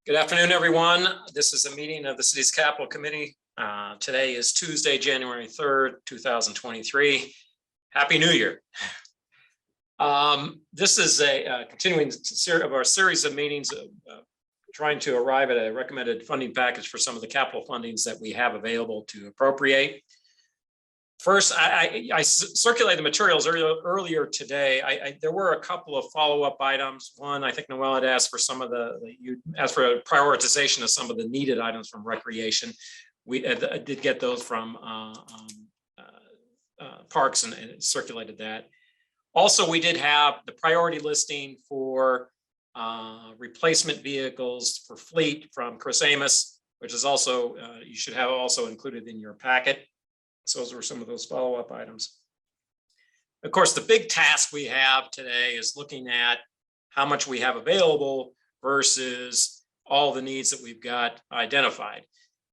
Good afternoon, everyone. This is a meeting of the city's capital committee. Today is Tuesday, January 3rd, 2023. Happy New Year. This is a continuing of our series of meetings trying to arrive at a recommended funding package for some of the capital fundings that we have available to appropriate. First, I circulated the materials earlier today. There were a couple of follow-up items. One, I think Noel had asked for you asked for a prioritization of some of the needed items from recreation. We did get those from Parks and circulated that. Also, we did have the priority listing for replacement vehicles for fleet from Chris Amos, which is also, you should have also included in your packet. So those were some of those follow-up items. Of course, the big task we have today is looking at how much we have available versus all the needs that we've got identified.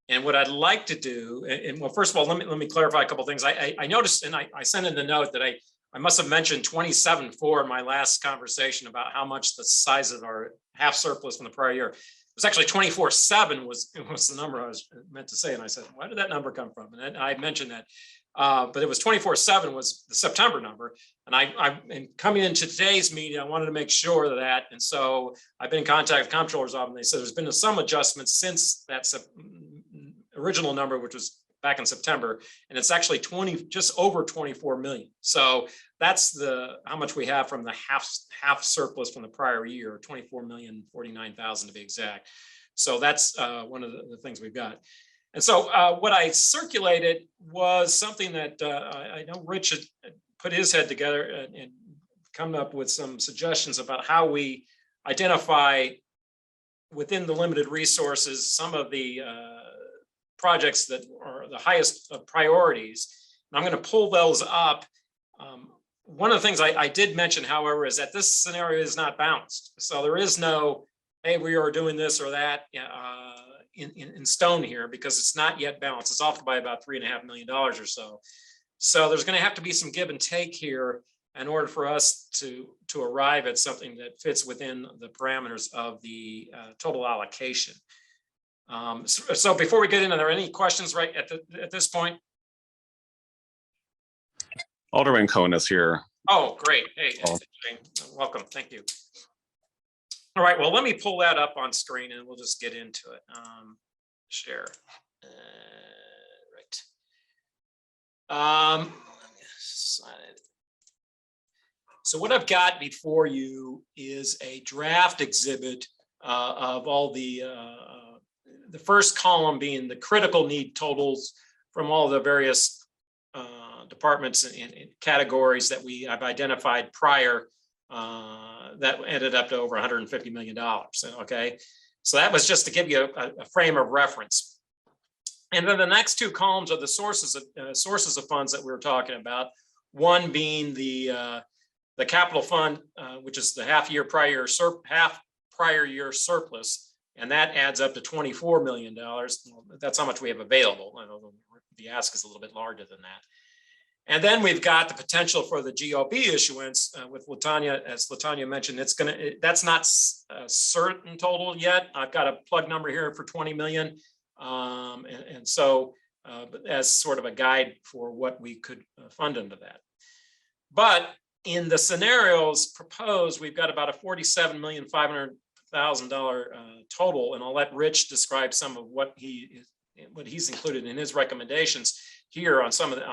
And what I'd like to do, and well, first of all, let me clarify a couple of things. I noticed, and I sent in the note that I must have mentioned 27.4 in my last conversation about how much the size of our half surplus from the prior year. It was actually 24.7 was the number I was meant to say. And I said, why did that number come from? And then I mentioned that, but it was 24.7 was the September number. And coming into today's meeting, I wanted to make sure of that. And so I've been in contact with comptroller's office, and they said there's been some adjustments since that original number, which was back in September, and it's actually just over 24 million. So that's how much we have from the half surplus from the prior year, 24,049,000 to be exact. So that's one of the things we've got. And so what I circulated was something that I know Rich had put his head together and come up with some suggestions about how we identify within the limited resources some of the projects that are the highest of priorities. And I'm going to pull those up. One of the things I did mention, however, is that this scenario is not balanced. So there is no, hey, we are doing this or that in stone here, because it's not yet balanced. It's off by about $3.5 million or so. So there's going to have to be some give and take here in order for us to arrive at something that fits within the parameters of the total allocation. So before we get into, are there any questions right at this point? Alderman Cohen is here. Oh, great. Hey, welcome. Thank you. All right, well, let me pull that up on screen and we'll just get into it. Share. Right. So what I've got before you is a draft exhibit of all the first column being the critical need totals from all the various departments and categories that we have identified prior that ended up to over $150 million. Okay, so that was just to give you a frame of reference. And then the next two columns are the sources of funds that we were talking about. One being the capital fund, which is the half prior year surplus, and that adds up to $24 million. That's how much we have available. I know the ask is a little bit larger than that. And then we've got the potential for the GOB issuance with Latanya, as Latanya mentioned. That's not a certain total yet. I've got a plug number here for 20 million. And so as sort of a guide for what we could fund into that. But in the scenarios proposed, we've got about a $47,500,000 total, and I'll let Rich describe some of what he's included in his recommendations here on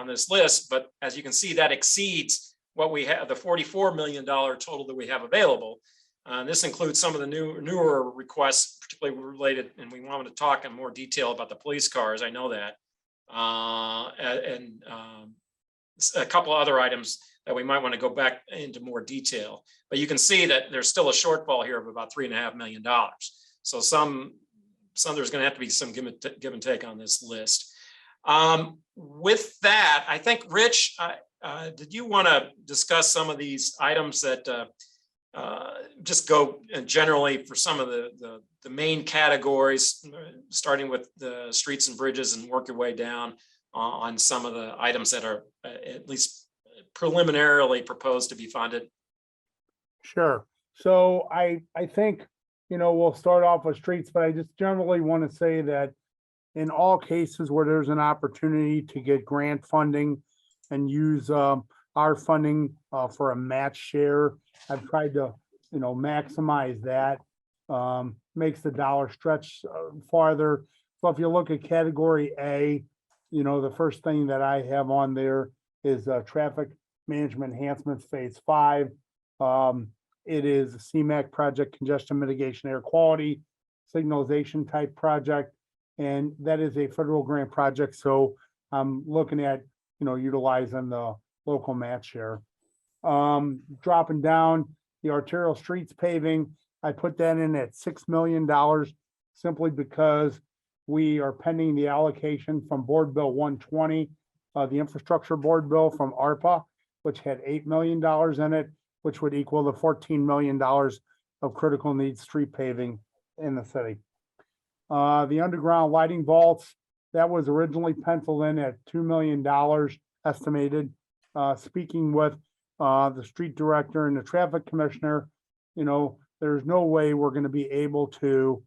this list. But as you can see, that exceeds what we have, the $44 million total that we have available. This includes some of the newer requests, particularly related, and we wanted to talk in more detail about the police cars. I know that, and a couple of other items that we might want to go back into more detail. But you can see that there's still a shortfall here of about $3.5 million. So there's going to have to be some give and take on this list. With that, I think, Rich, did you want to discuss some of these items that just go generally for some of the main categories, starting with the streets and bridges, and work your way down on some of the items that are at least preliminarily proposed to be funded? Sure. So I think we'll start off with streets, but I just generally want to say that in all cases where there's an opportunity to get grant funding and use our funding for a match share, I've tried to, maximize that. Makes the dollar stretch farther. So if you look at category A, the first thing that I have on there is traffic management enhancements phase 5. It is a CMAQ project, congestion mitigation air quality signalization type project. And that is a federal grant project. So I'm looking at, utilizing the local match share. Dropping down the arterial streets paving, I put that in at $6 million simply because we are pending the allocation from Board Bill 120, the infrastructure board bill from ARPA, which had $8 million in it, which would equal the $14 million of critical needs street paving in the city. The underground lighting vaults, that was originally penciled in at $2 million estimated. Speaking with the street director and the traffic commissioner, there's no way we're going to be able to,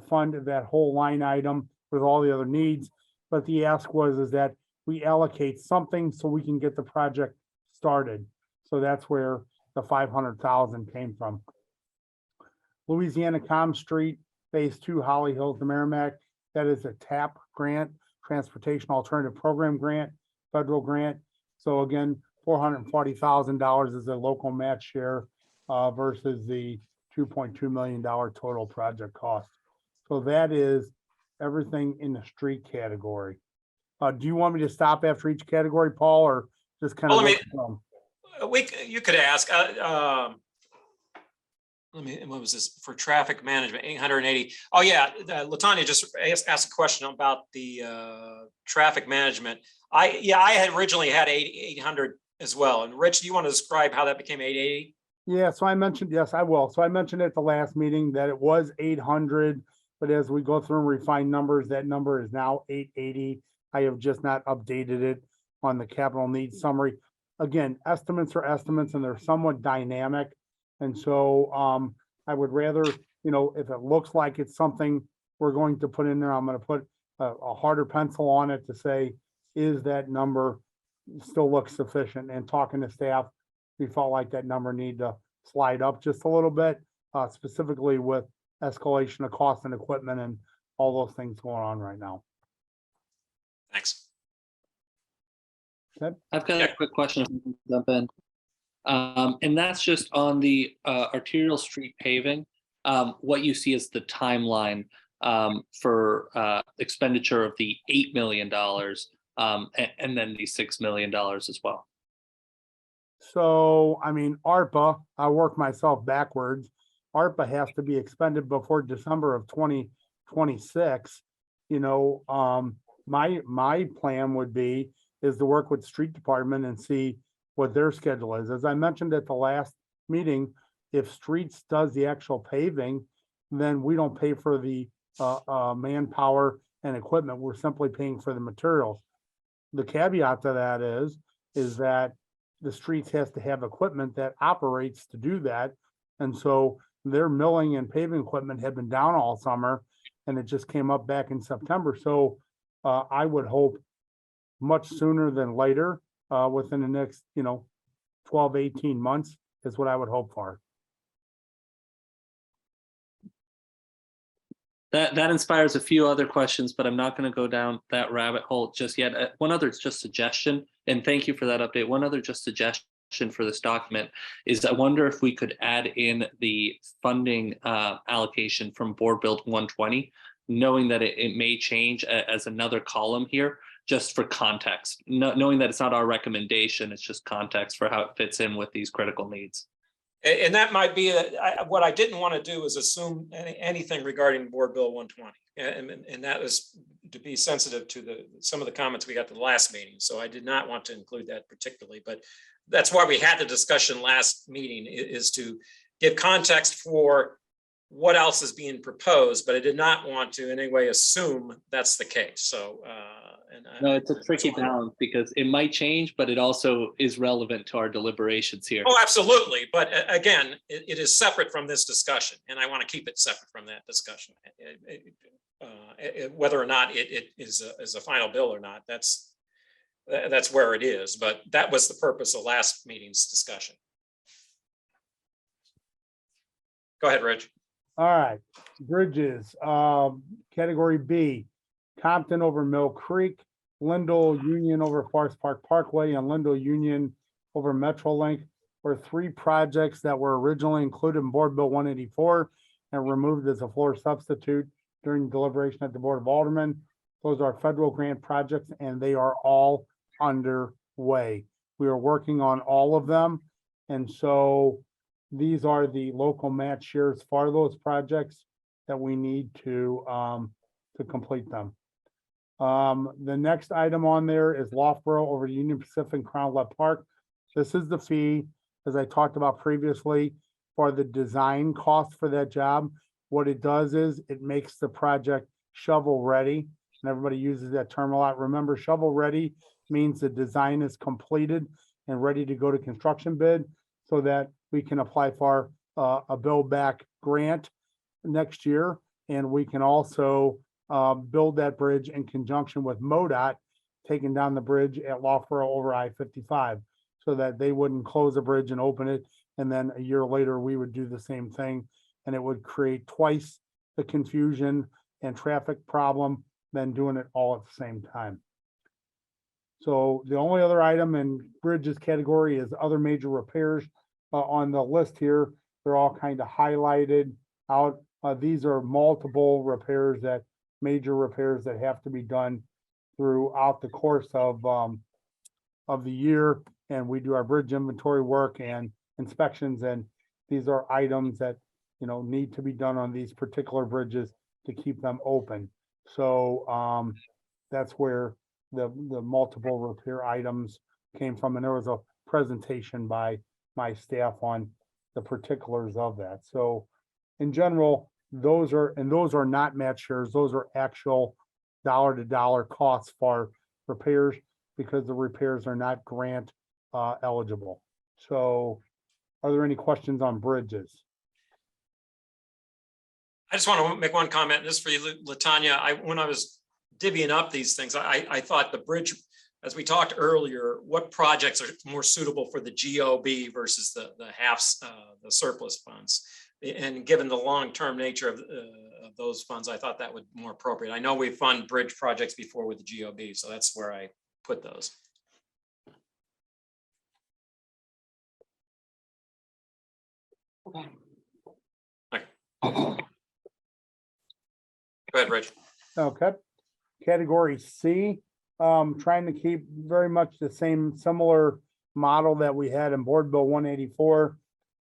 fund that whole line item with all the other needs. But the ask is that we allocate something so we can get the project started. So that's where the 500,000 came from. Louisiana Com Street, phase 2, Holly Hills to Merrimack. That is a TAP grant, Transportation Alternative Program grant, federal grant. So again, $440,000 is a local match share versus the $2.2 million total project cost. So that is everything in the street category. Do you want me to stop after each category, Paul, or just kind of? You could ask. What was this for traffic management? 880. Oh yeah, Latanya just asked a question about the traffic management. I had originally had 800 as well. And Rich, do you want to describe how that became 880? Yeah, so I mentioned, yes, I will. So I mentioned at the last meeting that it was 800, but as we go through and refine numbers, that number is now 880. I have just not updated it on the capital needs summary. Again, estimates are estimates and they're somewhat dynamic. And so I would rather, if it looks like it's something we're going to put in there, I'm going to put a harder pencil on it to say, is that number still looks sufficient? And talking to staff, we felt like that number need to slide up just a little bit, specifically with escalation of cost and equipment and all those things going on right now. Thanks. Okay. I've got a quick question if you can jump in. And that's just on the arterial street paving, what you see as the timeline for expenditure of the $8 million and then the $6 million as well. So, I mean, ARPA, I work myself backwards. ARPA has to be expended before December of 2026. My plan would be is to work with the street department and see what their schedule is. As I mentioned at the last meeting, if streets does the actual paving, then we don't pay for the manpower and equipment. We're simply paying for the materials. The caveat to that is that the streets has to have equipment that operates to do that. And so their milling and paving equipment had been down all summer and it just came up back in September. So I would hope much sooner than later, within the next, 12, 18 months is what I would hope for. That inspires a few other questions, but I'm not going to go down that rabbit hole just yet. One other just suggestion, and thank you for that update. One other just suggestion for this document is I wonder if we could add in the funding allocation from Board Bill 120, knowing that it may change as another column here, just for context, knowing that it's not our recommendation, it's just context for how it fits in with these critical needs. And that might be what I didn't want to do is assume anything regarding Board Bill 120. And that was to be sensitive to some of the comments we got to the last meeting. So I did not want to include that particularly, but that's why we had the discussion last meeting is to give context for what else is being proposed, but I did not want to in any way assume that's the case. So, No, it's a tricky balance because it might change, but it also is relevant to our deliberations here. Oh, absolutely. But again, it is separate from this discussion, and I want to keep it separate from that discussion. Whether or not it is a final bill or not, that's where it is. But that was the purpose of last meeting's discussion. Go ahead, Rich. All right, bridges, category B, Compton over Mill Creek, Lindell Union over Forest Park Parkway, and Lindell Union over Metrolink were three projects that were originally included in Board Bill 184 and removed as a floor substitute during deliberation at the Board of Aldermen. Those are federal grant projects and they are all underway. We are working on all of them. And so these are the local match shares for those projects that we need to complete them. The next item on there is Loughborough over Union Pacific Crownlet Park. This is the fee, as I talked about previously, for the design cost for that job. What it does is it makes the project shovel ready, and everybody uses that term a lot. Remember, shovel ready means the design is completed and ready to go to construction bid so that we can apply for a build back grant next year. And we can also build that bridge in conjunction with MoDOT, taking down the bridge at Loughborough over I-55 so that they wouldn't close the bridge and open it. And then a year later, we would do the same thing. And it would create twice the confusion and traffic problem than doing it all at the same time. So the only other item in bridges category is other major repairs on the list here. They're all kind of highlighted out. These are multiple repairs, that major repairs that have to be done throughout the course of the year. And we do our bridge inventory work and inspections. And these are items that, you know, need to be done on these particular bridges to keep them open. So that's where the multiple repair items came from. And there was a presentation by my staff on the particulars of that. So in general, those are not match shares. Those are actual dollar to dollar costs for repairs because the repairs are not grant eligible. So are there any questions on bridges? I just want to make one comment. This is for you, Latanya. When I was divvying up these things, I thought the bridge, as we talked earlier, what projects are more suitable for the GOB versus the the surplus funds? And given the long-term nature of those funds, I thought that would be more appropriate. I know we fund bridge projects before with the GOB, so that's where I put those. Okay. Go ahead, Rich. Okay. Category C, trying to keep very much the same similar model that we had in Board Bill 184,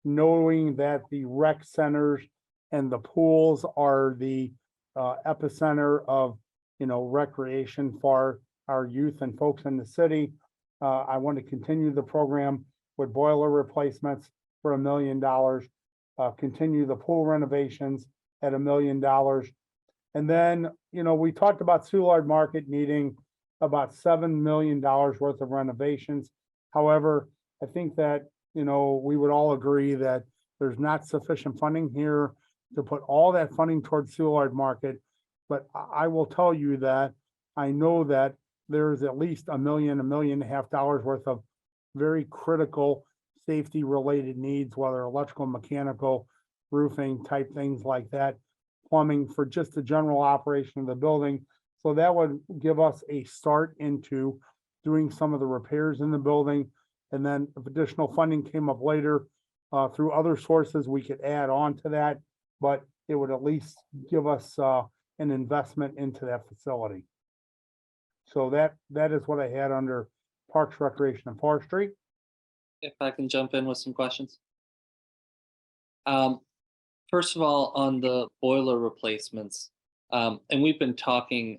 knowing that the rec centers and the pools are the epicenter of, you know, recreation for our youth and folks in the city. I want to continue the program with boiler replacements for $1 million, continue the pool renovations at $1 million. And then, you know, we talked about Soulard Market needing about $7 million worth of renovations. However, I think that, you know, we would all agree that there's not sufficient funding here to put all that funding towards Soulard Market. But I will tell you that I know that there's at least $1 million, $1.5 million worth of very critical safety related needs, whether electrical, mechanical, roofing type things like that, plumbing for just the general operation of the building. So that would give us a start into doing some of the repairs in the building. And then if additional funding came up later through other sources, we could add on to that, but it would at least give us an investment into that facility. So that is what I had under Parks, Recreation, and Forestry. If I can jump in with some questions. First of all, on the boiler replacements, and we've been talking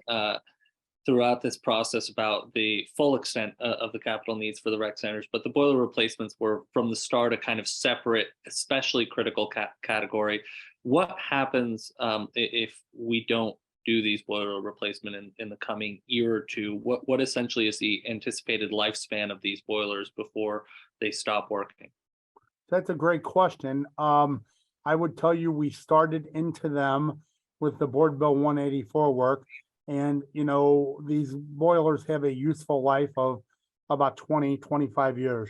throughout this process about the full extent of the capital needs for the rec centers, but the boiler replacements were from the start a kind of separate, especially critical category. What happens if we don't do these boiler replacement in the coming year or two? What essentially is the anticipated lifespan of these boilers before they stop working? That's a great question. I would tell you, we started into them with the Board Bill 184 work. And, you know, these boilers have a useful life of about 20, 25 years.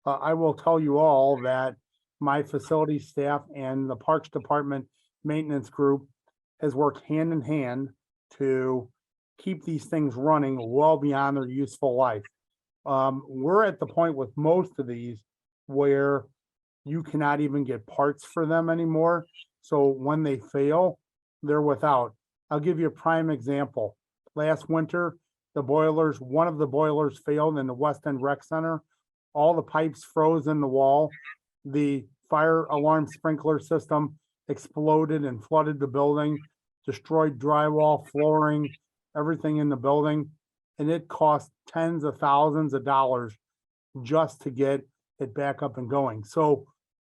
I will tell you all that my facility staff and the Parks Department maintenance group has worked hand in hand to keep these things running well beyond their useful life. We're at the point with most of these where you cannot even get parts for them anymore. So when they fail, they're without. I'll give you a prime example. Last winter, one of the boilers failed in the West End Rec Center. All the pipes froze in the wall. The fire alarm sprinkler system exploded and flooded the building, destroyed drywall, flooring, everything in the building. And it cost tens of thousands of dollars just to get it back up and going. So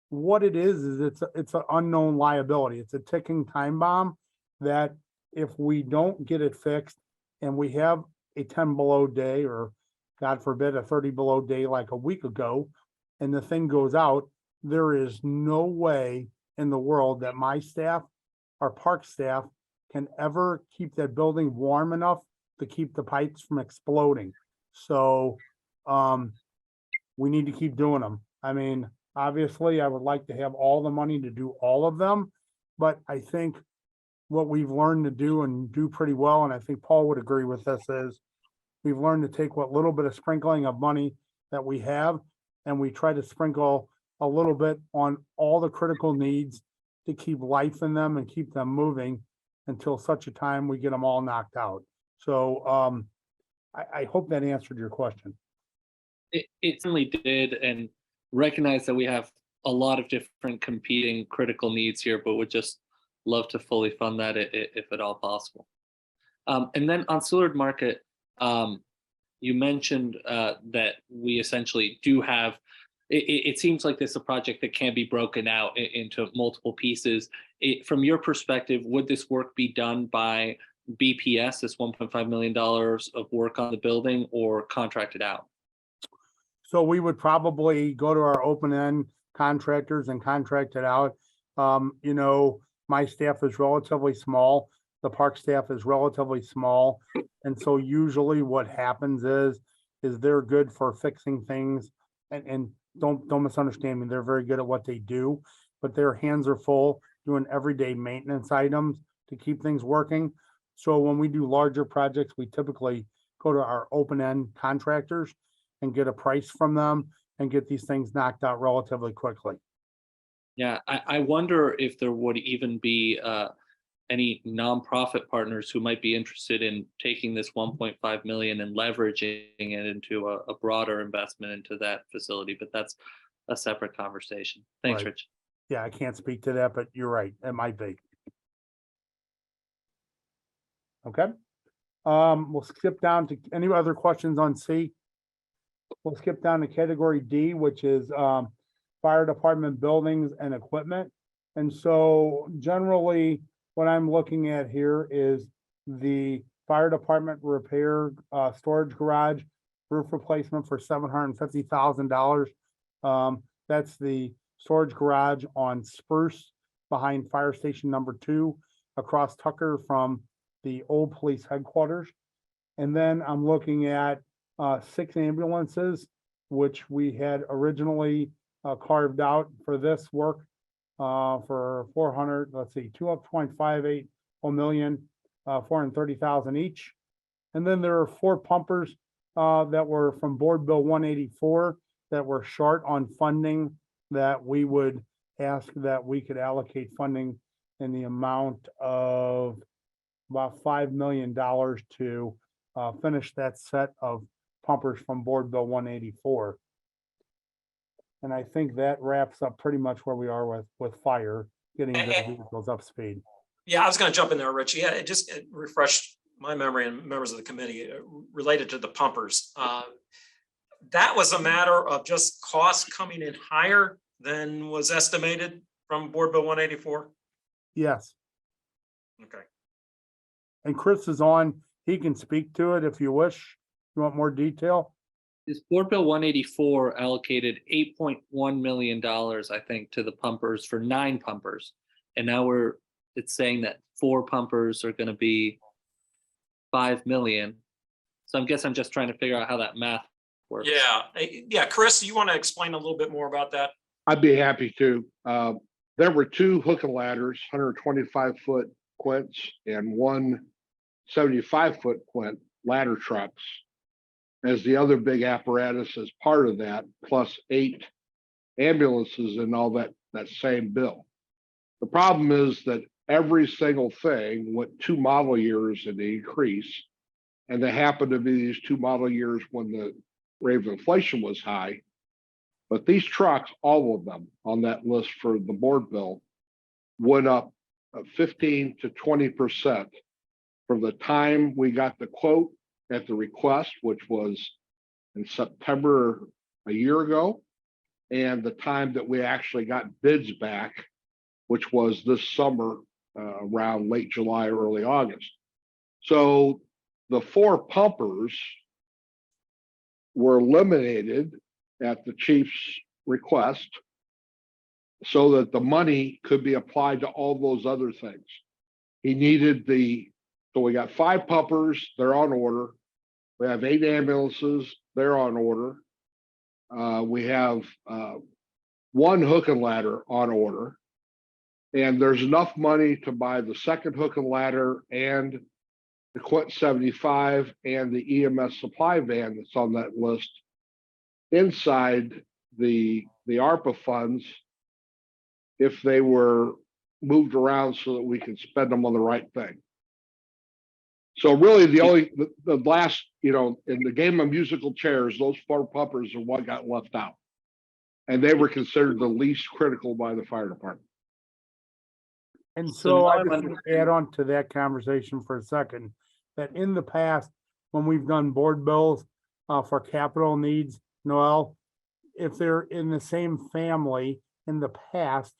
what it is it's an unknown liability. It's a ticking time bomb that if we don't get it fixed and we have a 10 below day, or God forbid, a 30 below day like a week ago, and the thing goes out, there is no way in the world that my staff, our park staff, can ever keep that building warm enough to keep the pipes from exploding. So we need to keep doing them. I mean, obviously, I would like to have all the money to do all of them, but I think what we've learned to do and do pretty well, and I think Paul would agree with this, is we've learned to take what little bit of sprinkling of money that we have, and we try to sprinkle a little bit on all the critical needs to keep life in them and keep them moving until such a time we get them all knocked out. So I hope that answered your question. It certainly did, and recognize that we have a lot of different competing critical needs here, but would just love to fully fund that if at all possible. And then on Soulard Market, you mentioned that we essentially do have, it seems like this is a project that can be broken out into multiple pieces. From your perspective, would this work be done by BPS, this $1.5 million of work on the building, or contracted out? So we would probably go to our open-end contractors and contract it out. You know, my staff is relatively small. The park staff is relatively small. And so usually what happens is they're good for fixing things, and don't misunderstand me. They're very good at what they do, but their hands are full doing everyday maintenance items to keep things working. So when we do larger projects, we typically go to our open-end contractors and get a price from them and get these things knocked out relatively quickly. Yeah, I wonder if there would even be any nonprofit partners who might be interested in taking this 1.5 million and leveraging it into a broader investment into that facility, but that's a separate conversation. Thanks, Right. Rich. Yeah, I can't speak to that, but you're right. It might be. Okay. We'll skip down to any other questions on C. We'll skip down to category D, which is fire department buildings and equipment. And so generally what I'm looking at here is the fire department repair storage garage roof replacement for $750,000. That's the storage garage on Spruce behind fire station number 2 across Tucker from the old police headquarters. And then I'm looking at 6 ambulances, which we had originally carved out for this work for 400, let's see, 2.58 million, 430,000 each. And then there are 4 pumpers that were from Board Bill 184 that were short on funding, that we would ask that we could allocate funding in the amount of about $5 million to finish that set of pumpers from Board Bill 184. And I think that wraps up pretty much where we are with fire, getting the vehicles up speed. Yeah, I was going to jump in there, Rich. Yeah, it just refreshed my memory and members of the committee related to the pumpers. That was a matter of just costs coming in higher than was estimated from Board Bill 184. Yes, Okay. and Chris is on. He can speak to it if you wish. You want more detail? This Board Bill 184 allocated $8.1 million, I think, to the pumpers for 9 pumpers. And now it's saying that 4 pumpers are going to be 5 million. So I guess I'm just trying to figure out how that math works. Yeah. Chris, you want to explain a little bit more about that? I'd be happy to. There were 2 hook and ladders, 125-foot quints and 1 75-foot quint ladder trucks as the other big apparatus as part of that, plus 8 ambulances and all that same bill. The problem is that every single thing went 2 model years in the increase, and they happened to be these 2 model years when the rate of inflation was high. But these trucks, all of them on that list for the board bill, went up 15 to 20% from the time we got the quote at the request, which was in September a year ago, and the time that we actually got bids back, which was this summer, around late July, early August. So the 4 pumpers were eliminated at the chief's request so that the money could be applied to all those other things. He needed so we got 5 pumpers, they're on order. We have 8 ambulances, they're on order. We have 1 hook and ladder on order. And there's enough money to buy the 2nd hook and ladder and the Quint 75 and the EMS supply van that's on that list inside the ARPA funds if they were moved around so that we can spend them on the right thing. So really the last, in the game of musical chairs, those 4 pumpers are what got left out. And they were considered the least critical by the fire department. And So so now I I'm just want to add on to that conversation for a second, that in the past, when we've done board bills for capital needs, Noel, if they're in the same family in the past,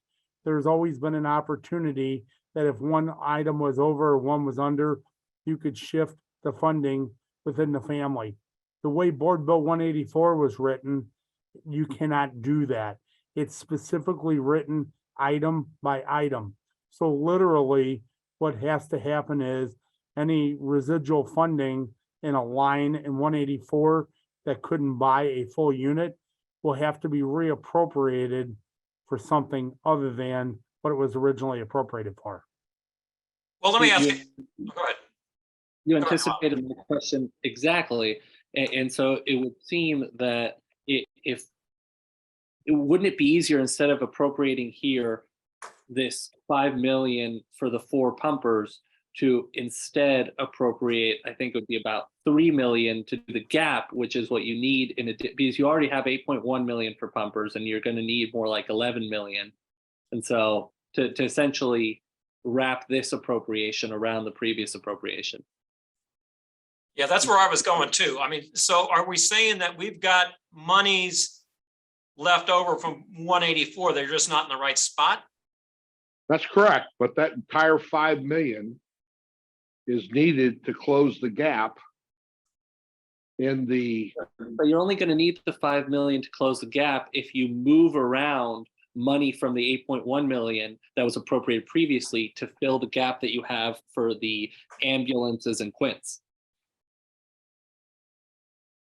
there's always been an opportunity that if one item was over or one was under, you could shift the funding within the family. The way Board Bill 184 was written, you cannot do that. It's specifically written item by item. So literally what has to happen is any residual funding in a line in 184 that couldn't buy a full unit will have to be reappropriated for something other than what it was originally appropriated for. Well, let me ask you. Go ahead. You anticipated my question exactly. And so it would seem that wouldn't it be easier, instead of appropriating here this 5 million for the 4 pumpers, to instead appropriate, I think it would be about 3 million to do the gap, which is what you need because you already have 8.1 million for pumpers and you're going to need more like 11 million. And so to essentially wrap this appropriation around the previous appropriation. Yeah, that's where I was going too. I mean, so are we saying that we've got monies left over from 184, they're just not in the right spot? That's correct, but that entire 5 million is needed to close the gap in the. But you're only going to need the 5 million to close the gap if you move around money from the 8.1 million that was appropriated previously to fill the gap that you have for the ambulances and quints.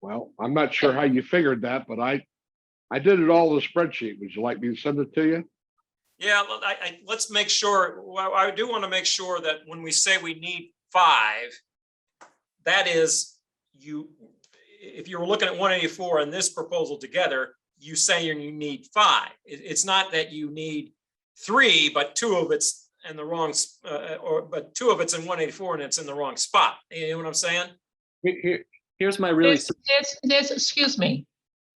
Well, I'm not sure how you figured that, but I did it all in a spreadsheet. Would you like me to send it to you? Yeah, let's make sure. Well, I do want to make sure that when we say we need 5, that is if you were looking at 184 and this proposal together, you say you need 5. It's not that you need 3, but 2 of it's in the wrong, but 2 of it's in 184 and it's in the wrong spot. You know what I'm saying? Here's my really. Excuse me.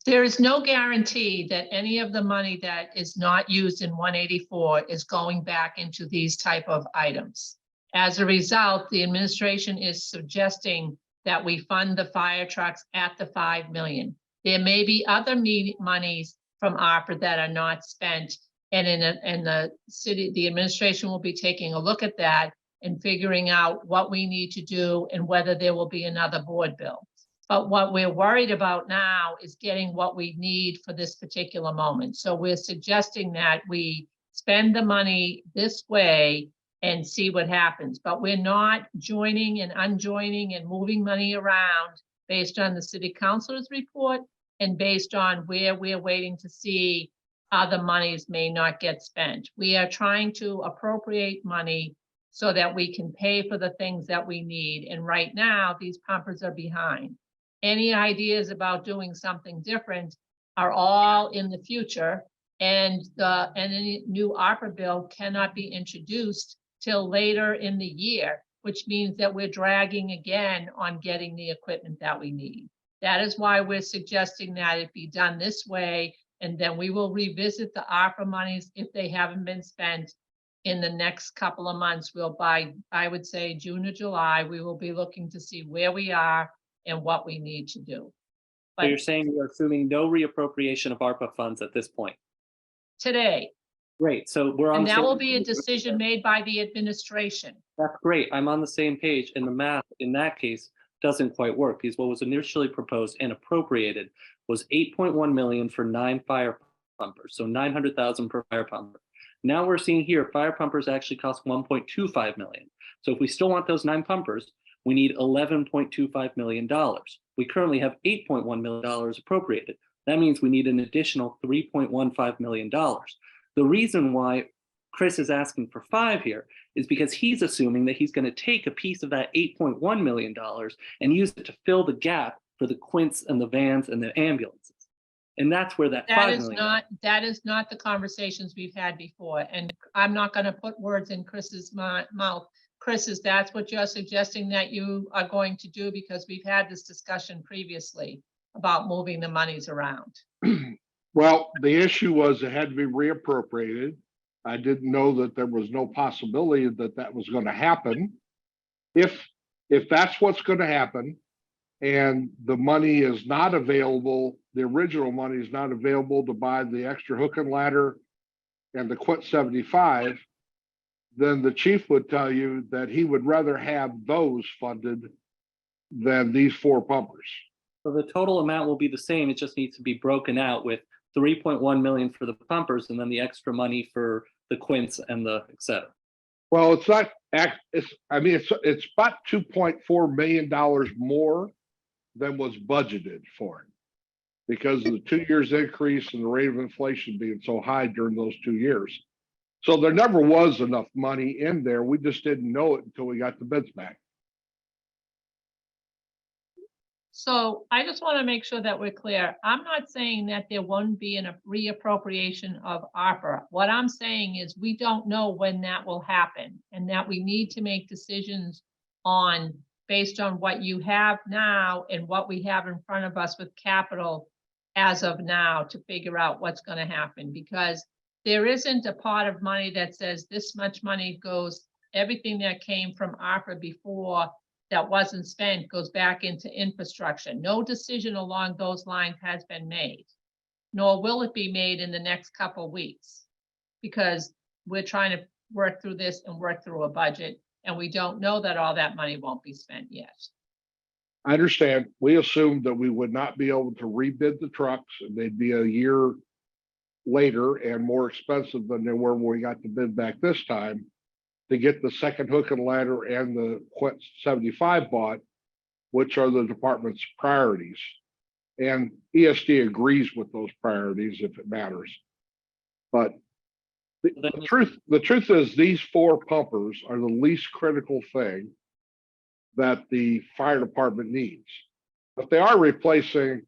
There is no guarantee that any of the money that is not used in 184 is going back into these type of items. As a result, the administration is suggesting that we fund the fire trucks at the 5 million. There may be other monies from ARPA that are not spent. And in the city, the administration will be taking a look at that and figuring out what we need to do and whether there will be another board bill. But what we're worried about now is getting what we need for this particular moment. So we're suggesting that we spend the money this way and see what happens. But we're not joining and unjoining and moving money around based on the city councilor's report and based on where we're waiting to see other monies may not get spent. We are trying to appropriate money so that we can pay for the things that we need. And right now, these pumpers are behind. Any ideas about doing something different are all in the future. And any new ARPA bill cannot be introduced till later in the year, which means that we're dragging again on getting the equipment that we need. That is why we're suggesting that it be done this way, and then we will revisit the ARPA monies if they haven't been spent in the next couple of months. We'll by, I would say, June or July, we will be looking to see where we are and what we need to do. So you're saying you're assuming no reappropriation of ARPA funds at this point? Today, Great, so we're on. and the that same- will be a decision made by the administration. That's great. I'm on the same page, and the math in that case doesn't quite work, because what was initially proposed and appropriated was 8.1 million for 9 fire pumpers, so 900,000 per fire pumper. Now we're seeing here fire pumpers actually cost 1.25 million. So if we still want those 9 pumpers, we need $11.25 million. We currently have $8.1 million appropriated. That means we need an additional $3.15 million. The reason why Chris is asking for 5 here is because he's assuming that he's going to take a piece of that $8.1 million and use it to fill the gap for the quints and the vans and the ambulances. And that's where that That 5 is million. that is not the conversations we've had before. And I'm not going to put words in Chris's mouth. Chris, is that's what you're suggesting that you are going to do? Because we've had this discussion previously about moving the monies around. Well, the issue was it had to be reappropriated. I didn't know that there was no possibility that that was going to happen. If that's what's going to happen and the money is not available, the original money is not available to buy the extra hook and ladder and the Quint 75, then the chief would tell you that he would rather have those funded than these 4 pumpers. So the total amount will be the same. It just needs to be broken out with 3.1 million for the pumpers and then the extra money for the quints and the et cetera. Well, it's not, it's about $2.4 million more than was budgeted for it, because of the 2 years increase and the rate of inflation being so high during those 2 years. So there never was enough money in there. We just didn't know it until we got the bids back. So I just want to make sure that we're clear. I'm not saying that there won't be a reappropriation of ARPA. What I'm saying is we don't know when that will happen, and that we need to make decisions on based on what you have now and what we have in front of us with capital as of now to figure out what's going to happen, because there isn't a pot of money that says this much money goes, everything that came from ARPA before that wasn't spent goes back into infrastructure. No decision along those lines has been made, nor will it be made in the next couple of weeks, because we're trying to work through this and work through a budget, and we don't know that all that money won't be spent yet. I understand. We assumed that we would not be able to rebid the trucks, and they'd be a year later and more expensive than they were when we got the bid back this time, to get the second hook and ladder and the Quint 75 bought, which are the department's priorities. And ESD agrees with those priorities if it matters. But the truth is these 4 pumpers are the least critical thing that the fire department needs. But they are replacing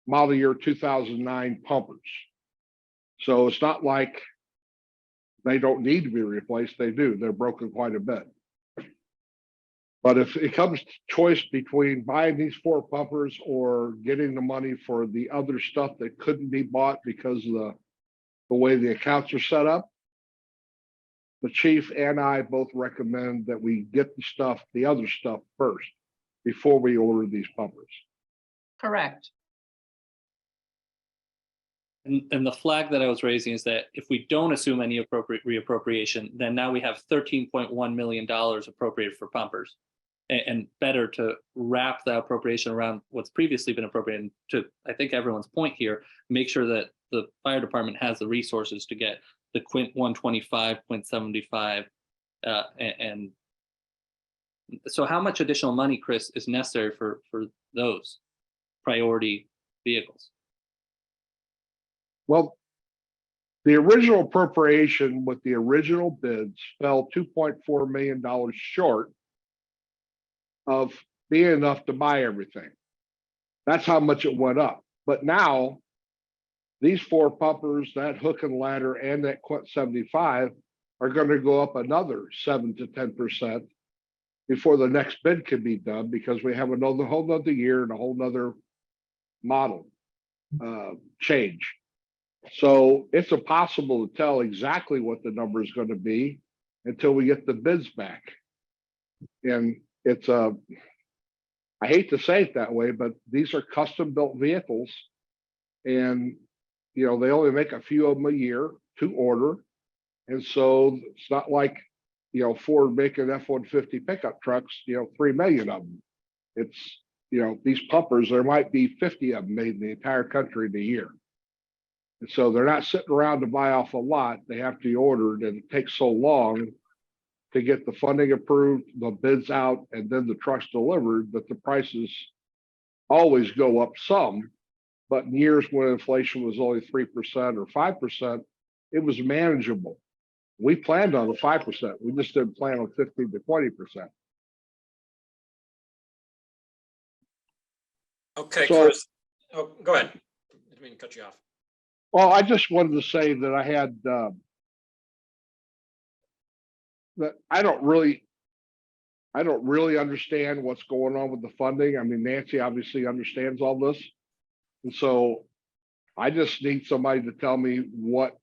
model year 2009 pumpers. So it's not like they don't need to be replaced. They do. They're broken quite a bit. But if it comes to choice between buying these 4 pumpers or getting the money for the other stuff that couldn't be bought because of the way the accounts are set up, the chief and I both recommend that we get the other stuff first before we order these pumpers. Correct. And the flag that I was raising is that if we don't assume any appropriate reappropriation, then now we have $13.1 million appropriated for pumpers. And better to wrap the appropriation around what's previously been appropriated. And to, I think everyone's point here, make sure that the fire department has the resources to get the Quint 125, Quint 75. And so how much additional money, Chris, is necessary for those priority vehicles? Well, the original appropriation with the original bids fell $2.4 million short of being enough to buy everything. That's how much it went up. But now, these 4 pumpers, that hook and ladder, and that Quint 75 are going to go up another 7 to 10% before the next bid can be done, because we have another whole nother year and a whole nother model change. So it's impossible to tell exactly what the number is going to be until we get the bids back. And it's I hate to say it that way, but these are custom built vehicles, and they only make a few of them a year to order. And so it's not like Ford making F-150 pickup trucks, 3 million of them. It's these pumpers, there might be 50 of them made in the entire country in a year. And so they're not sitting around to buy off a lot. They have to be ordered, and it takes so long to get the funding approved, the bids out, and then the trucks delivered, that the prices always go up some. But in years when inflation was only 3% or 5%, it was manageable. We planned on the 5%. We just didn't plan on 15 to 20%. Okay, So- Chris. Oh, go ahead. I didn't mean to cut you off. Well, I just wanted to say that I had that I don't really understand what's going on with the funding. I mean, Nancy obviously understands all this. And so I just need somebody to tell me what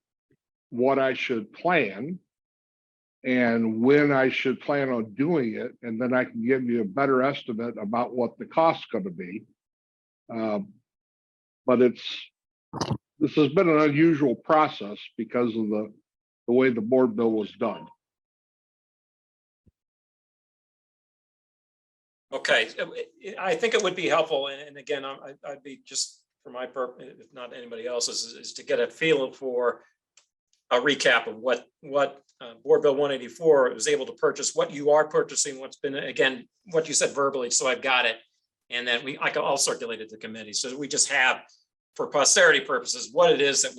I should plan and when I should plan on doing it. And then I can give you a better estimate about what the cost's going to be. But this has been an unusual process because of the way the board bill was done. Okay, I think it would be helpful, and again, I'd be just for my purpose, if not anybody else's, is to get a feel for a recap of what Board Bill 184 was able to purchase, what you are purchasing, what's been, again, what you said verbally, so I've got it. And then I'll circulate it to committee. So we just have, for posterity purposes, what it is that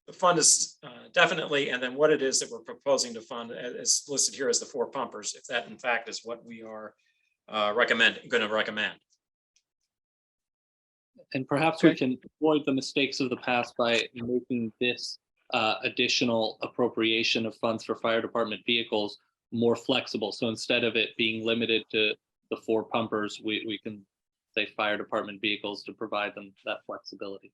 the fund is definitely, and then what it is that we're proposing to fund as listed here as the 4 pumpers, if that in fact is what we are going to recommend. And perhaps we can avoid the mistakes of the past by making this additional appropriation of funds for fire department vehicles more flexible. So instead of it being limited to the 4 pumpers, we can say fire department vehicles to provide them that flexibility.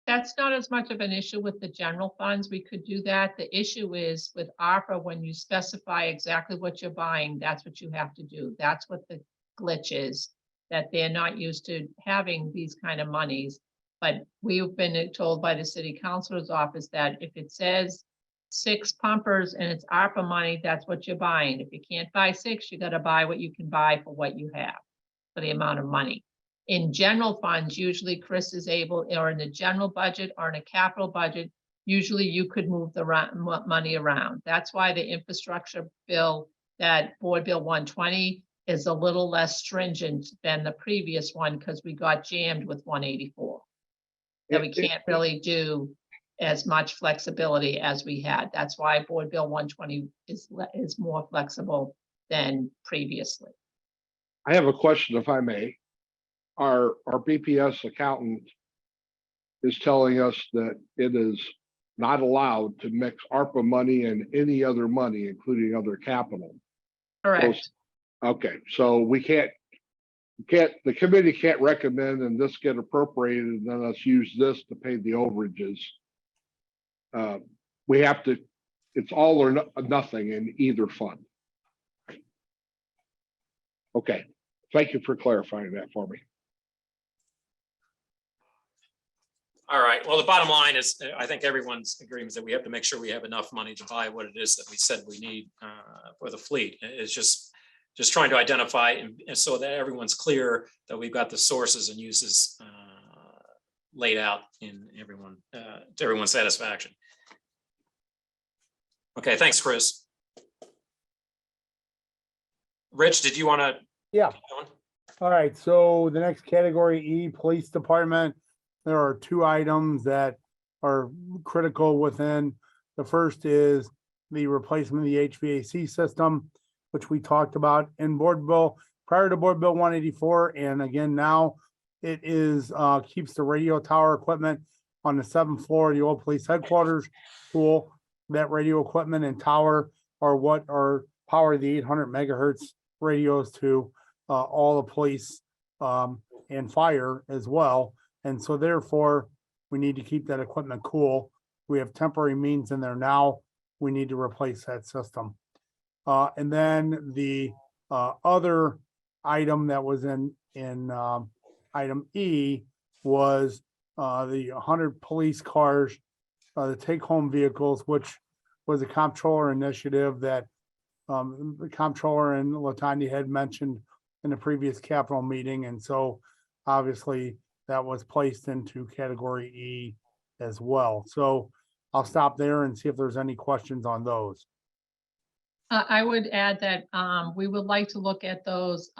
That's not as much of an issue with the general funds. We could do that. The issue is with ARPA, when you specify exactly what you're buying, that's what you have to do. That's what the glitch is, that they're not used to having these kind of monies. But we've been told by the city councilor's office that if it says 6 pumpers and it's ARPA money, that's what you're buying. If you can't buy 6, you got to buy what you can buy for what you have, for the amount of money. In general funds, usually Chris is able, or in the general budget or in a capital budget, usually you could move the money around. That's why the infrastructure bill, that Board Bill 120, is a little less stringent than the previous one, because we got jammed with 184. That we can't really do as much flexibility as we had. That's why Board Bill 120 is more flexible than previously. I have a question, if I may. Our BPS accountant is telling us that it is not allowed to mix ARPA money and any other money, including other capital. Correct. Okay, so we can't, the committee can't recommend and this get appropriated and then us use this to pay the overages. We have to it's all or nothing in either fund. Okay, thank you for clarifying that for me. All right, well, the bottom line is, I think everyone's agreement that we have to make sure we have enough money to buy what it is that we said we need for the fleet. It's just trying to identify and so that everyone's clear that we've got the sources and uses laid out in everyone, to everyone's satisfaction. Okay, thanks, Chris. Rich, did you want to? Yeah. All right, so the next category E, Police Department. There are two items that are critical within. The first is the replacement of the HVAC system, which we talked about in Board Bill, prior to Board Bill 184, and again now it is keeps the radio tower equipment on the 7th floor of the old police headquarters pool. That radio equipment and tower are what are power the 800 megahertz radios to all the police and fire as well. And so therefore, we need to keep that equipment cool. We have temporary means in there now. We need to replace that system. And then the other item that was in item E was the 100 police cars, the take-home vehicles, which was a comptroller initiative that the comptroller and Latanya had mentioned in the previous capital meeting. And so obviously that was placed into category E as well. So I'll stop there and see if there's any questions on those. I would add that we would like to look at those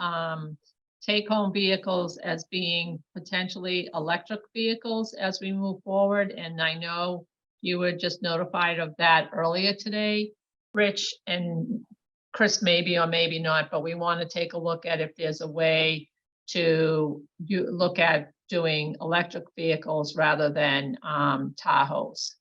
take-home vehicles as being potentially electric vehicles as we move forward. And I know you were just notified of that earlier today, Rich, and Chris maybe or maybe not, but we want to take a look at if there's a way to look at doing electric vehicles rather than Tahoes.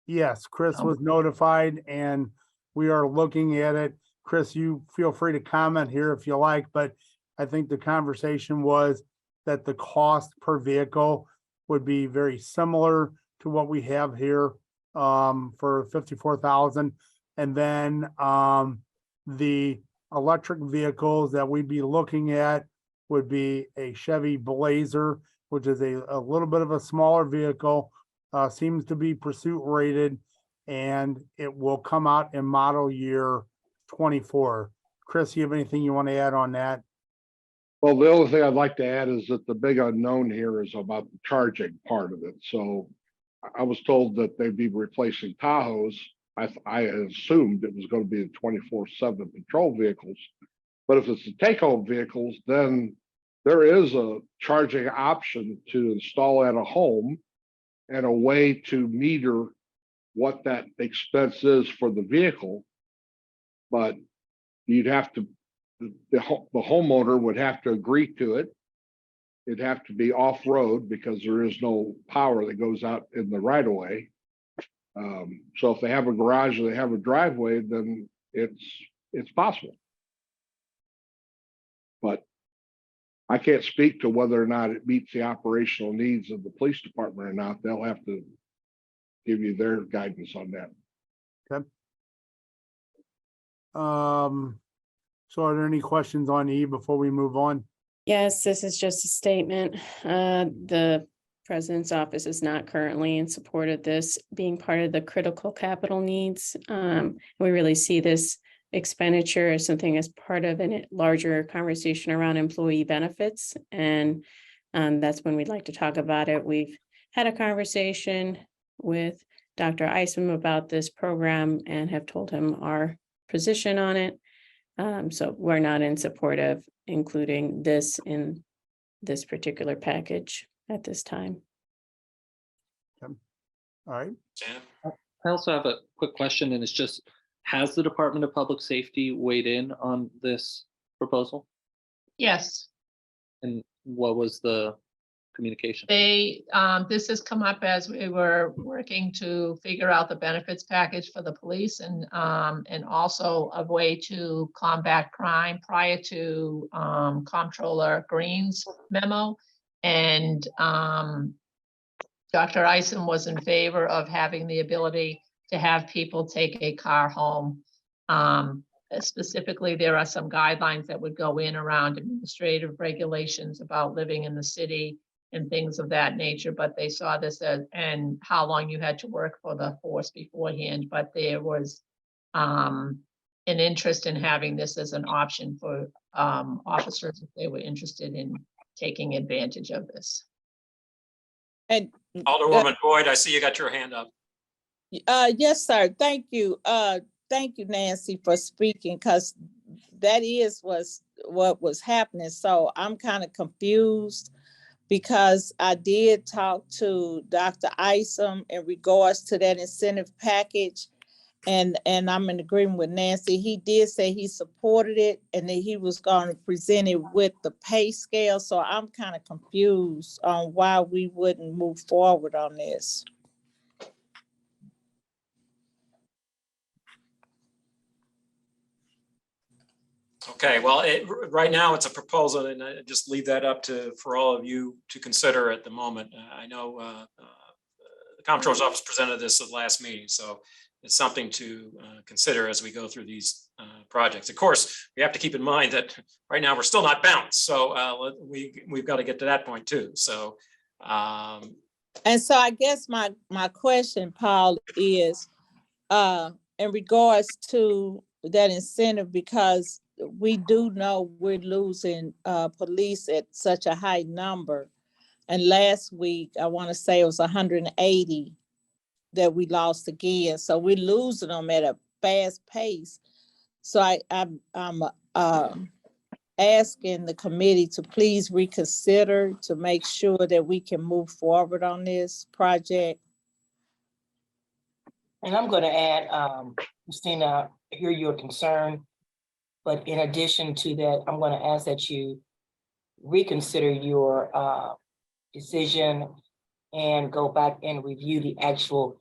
Yes, Chris was notified and we are looking at it. Chris, you feel free to comment here if you like, but I think the conversation was that the cost per vehicle would be very similar to what we have here for 54,000. And then the electric vehicles that we'd be looking at would be a Chevy Blazer, which is a little bit of a smaller vehicle, seems to be pursuit rated, and it will come out in model year 24. Chris, you have anything you want to add on that? Well, the only thing I'd like to add is that the big unknown here is about the charging part of it. So I was told that they'd be replacing Tahoes. I assumed it was going to be the 24/7 patrol vehicles. But if it's the take-home vehicles, then there is a charging option to install at a home and a way to meter what that expense is for the vehicle. But you'd have to, the homeowner would have to agree to it. It'd have to be off-road because there is no power that goes out in the right of way. So if they have a garage or they have a driveway, then it's possible. But I can't speak to whether or not it meets the operational needs of the police department or not. They'll have to give you their guidance on that. Okay. So are there any questions on E before we move on? Yes, this is just a statement. The president's office is not currently in support of this being part of the critical capital needs. We really see this expenditure as something as part of a larger conversation around employee benefits. And that's when we'd like to talk about it. We've had a conversation with Dr. Isom about this program and have told him our position on it. So we're not in support of including this in this particular package at this time. All right. Shannon? I also have a quick question, and it's just, has the Department of Public Safety weighed in on this proposal? Yes, And what was the communication? they, this has come up as we were working to figure out the benefits package for the police and also a way to combat crime prior to Comptroller Green's memo. And Dr. Isom was in favor of having the ability to have people take a car home. Specifically, there are some guidelines that would go in around administrative regulations about living in the city and things of that nature, but they saw this as, and how long you had to work for the force beforehand, but there was an interest in having this as an option for officers if they were interested in taking advantage of this. And Alderwoman Boyd, I see you got your hand up. yes, sir. Thank you. Thank you, Nancy, for speaking, because that is what was happening. So I'm kind of confused because I did talk to Dr. Isom in regards to that incentive package. And I'm in agreement with Nancy. He did say he supported it and that he was going to present it with the pay scale. So I'm kind of confused on why we wouldn't move forward on this. Okay, well, right now it's a proposal, and I just leave that up for all of you to consider at the moment. I know the Comptroller's Office presented this at the last meeting, so it's something to consider as we go through these projects. Of course, we have to keep in mind that right now we're still not balanced, so we've got to get to that point too. So, And so I guess my question, Paul, is in regards to that incentive, because we do know we're losing police at such a high number. And last week, I want to say it was 180 that we lost again. So we're losing them at a fast pace. So I'm asking the committee to please reconsider to make sure that we can move forward on this project. And I'm going to add, Christina, I hear your concern, but in addition to that, I'm going to ask that you reconsider your decision and go back and review the actual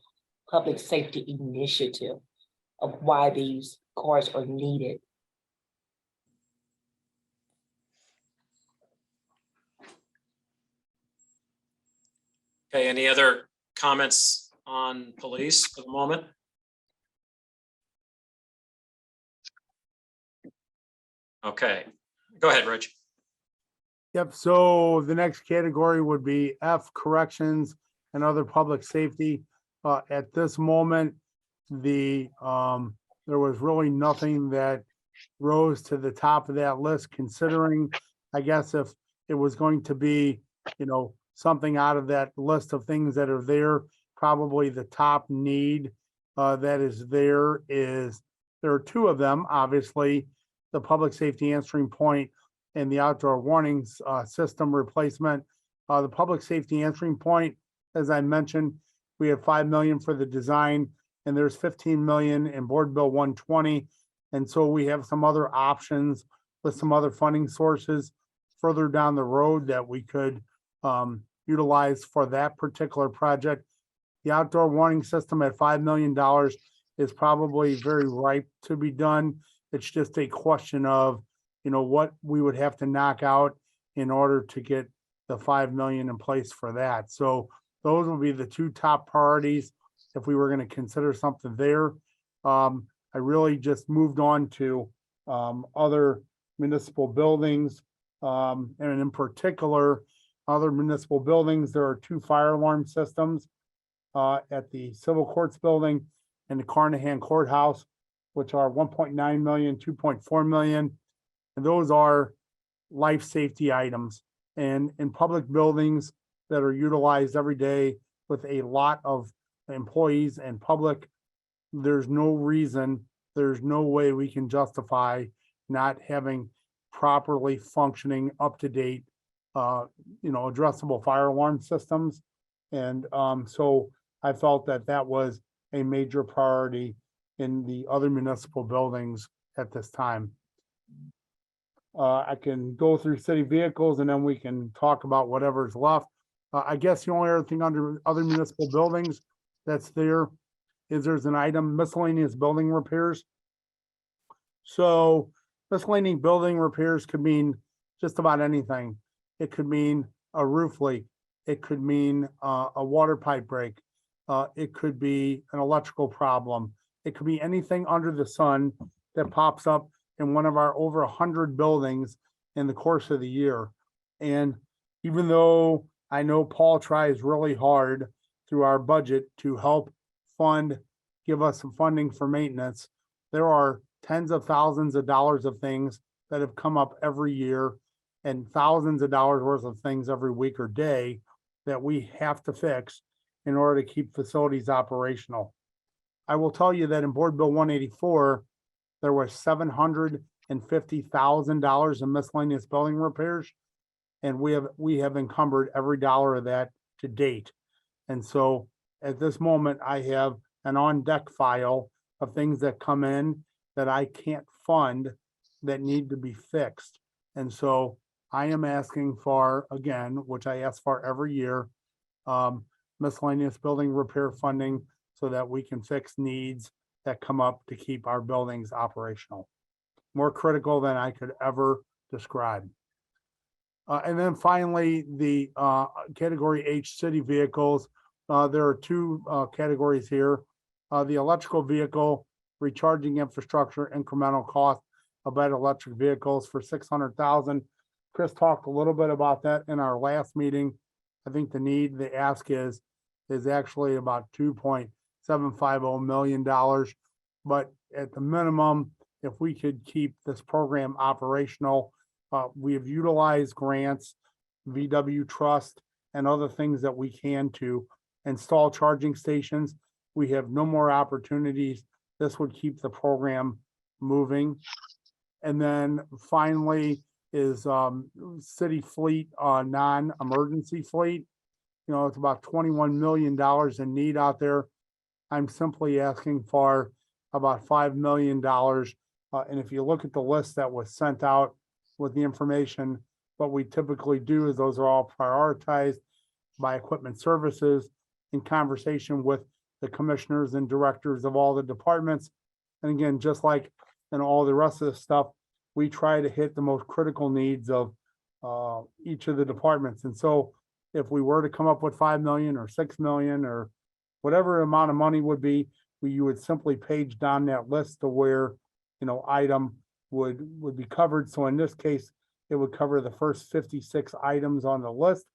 public safety initiative of why these cars are needed. okay, any other comments on police for the moment? Okay, go ahead, Rich. Yep, so the next category would be F, corrections and other public safety. At this moment, there was really nothing that rose to the top of that list, considering, I guess, if it was going to be, something out of that list of things that are there, probably the top need that is there are two of them, obviously, the public safety answering point and the outdoor warnings system replacement. The public safety answering point, as I mentioned, we have 5 million for the design, and there's 15 million in Board Bill 120. And so we have some other options with some other funding sources further down the road that we could utilize for that particular project. The outdoor warning system at $5 million is probably very ripe to be done. It's just a question of, what we would have to knock out in order to get the 5 million in place for that. So those will be the two top priorities if we were going to consider something there. I really just moved on to other municipal buildings. And in particular, other municipal buildings, there are 2 fire alarm systems at the Civil Courts Building and the Carnahan Courthouse, which are 1.9 million, 2.4 million. And those are life safety items. And in public buildings that are utilized every day with a lot of employees and public, there's no way we can justify not having properly functioning, up-to-date, addressable fire alarm systems. And so I felt that was a major priority in the other municipal buildings at this time. I can go through city vehicles and then we can talk about whatever's left. I guess the only other thing under other municipal buildings that's there is there's an item, miscellaneous building repairs. So miscellaneous building repairs could mean just about anything. It could mean a roof leak. It could mean a water pipe break. It could be an electrical problem. It could be anything under the sun that pops up in one of our over 100 buildings in the course of the year. And even though I know Paul tries really hard through our budget to help give us some funding for maintenance, there are tens of thousands of dollars of things that have come up every year and thousands of dollars worth of things every week or day that we have to fix in order to keep facilities operational. I will tell you that in Board Bill 184, there was $750,000 in miscellaneous building repairs. And we have encumbered every dollar of that to date. And so at this moment, I have an on deck file of things that come in that I can't fund that need to be fixed. And so I am asking for, again, which I ask for every year, miscellaneous building repair funding so that we can fix needs that come up to keep our buildings operational. More critical than I could ever describe. And then finally, the category H city vehicles. There are two categories here. The electrical vehicle recharging infrastructure incremental cost about electric vehicles for $600,000. Chris talked a little bit about that in our last meeting. I think the ask is actually about $2.750 million. But at the minimum, if we could keep this program operational, we have utilized grants, VW Trust, and other things that we can to install charging stations. We have no more opportunities. This would keep the program moving. And then finally is city fleet, non-emergency fleet. You know, it's about $21 million in need out there. I'm simply asking for about $5 million. And if you look at the list that was sent out with the information, what we typically do is those are all prioritized by equipment services in conversation with the commissioners and directors of all the departments. And again, just like in all the rest of the stuff, we try to hit the most critical needs of each of the departments. And so if we were to come up with 5 million or 6 million or whatever amount of money would be, you would simply page down that list to where, you know, item would be covered. So in this case, it would cover the first 56 items on the list.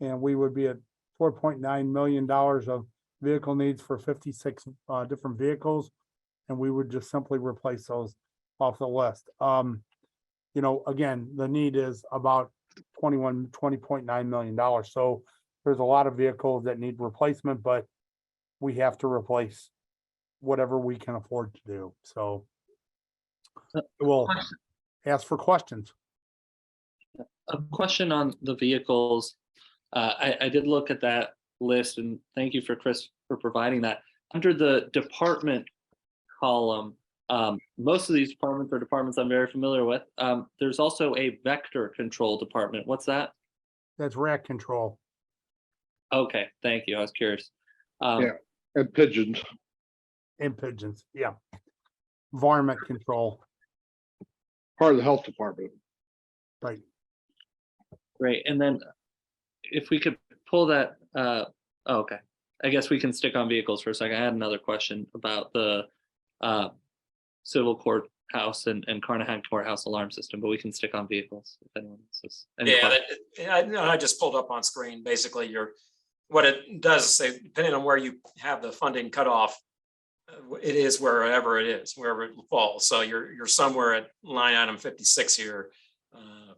And we would be at $4.9 million of vehicle needs for 56 different vehicles. And we would just simply replace those off the list. You know, again, the need is about $20.9 million. So there's a lot of vehicles that need replacement, but we have to replace whatever we can afford to do. So we'll ask for questions. A question on the vehicles. I did look at that list, and thank you for Chris for providing that. Under the department column, most of these departments are departments I'm very familiar with. There's also a vector control department. What's that? That's rat control. Okay, thank you. I was curious. Yeah. And pigeons. And pigeons, yeah. Varmint control, Part of the health department. right. Great. And then if we could pull that, okay. I guess we can stick on vehicles for a second. I had another question about the civil courthouse and Carnahan courthouse alarm system, but we can stick on vehicles if anyone else has any questions. I just pulled up on screen. Basically, what it does is say, depending on where you have the funding cutoff, it is wherever it is, wherever it falls. So you're somewhere at line item 56 here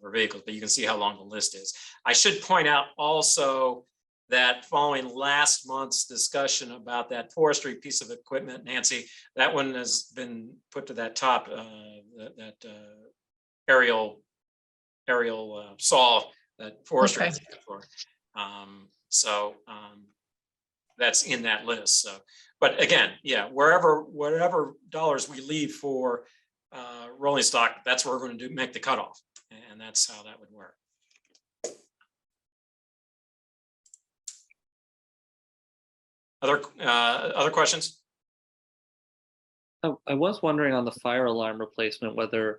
for vehicles, but you can see how long the list is. I should point out also that following last month's discussion about that forestry piece of equipment, Nancy, that one has been put to that top, that aerial saw that forestry is looking for. That's in that list. So, but again, yeah, whatever dollars we leave for rolling stock, that's where we're going to make the cutoff, and that's how that would work. Other questions? I was wondering on the fire alarm replacement whether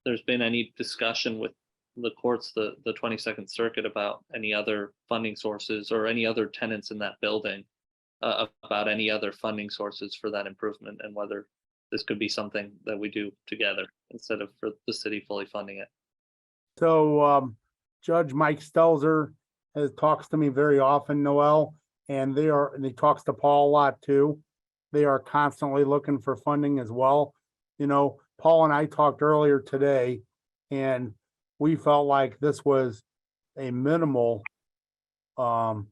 there's been any discussion with the courts, the 22nd Circuit about any other funding sources or any other tenants in that building, about any other funding sources for that improvement, and whether this could be something that we do together instead of for the city fully funding it. So Judge Mike Stelzer talks to me very often, Noel, and he talks to Paul a lot too. They are constantly looking for funding as well. You know, Paul and I talked earlier today, and we felt like this was a minimal item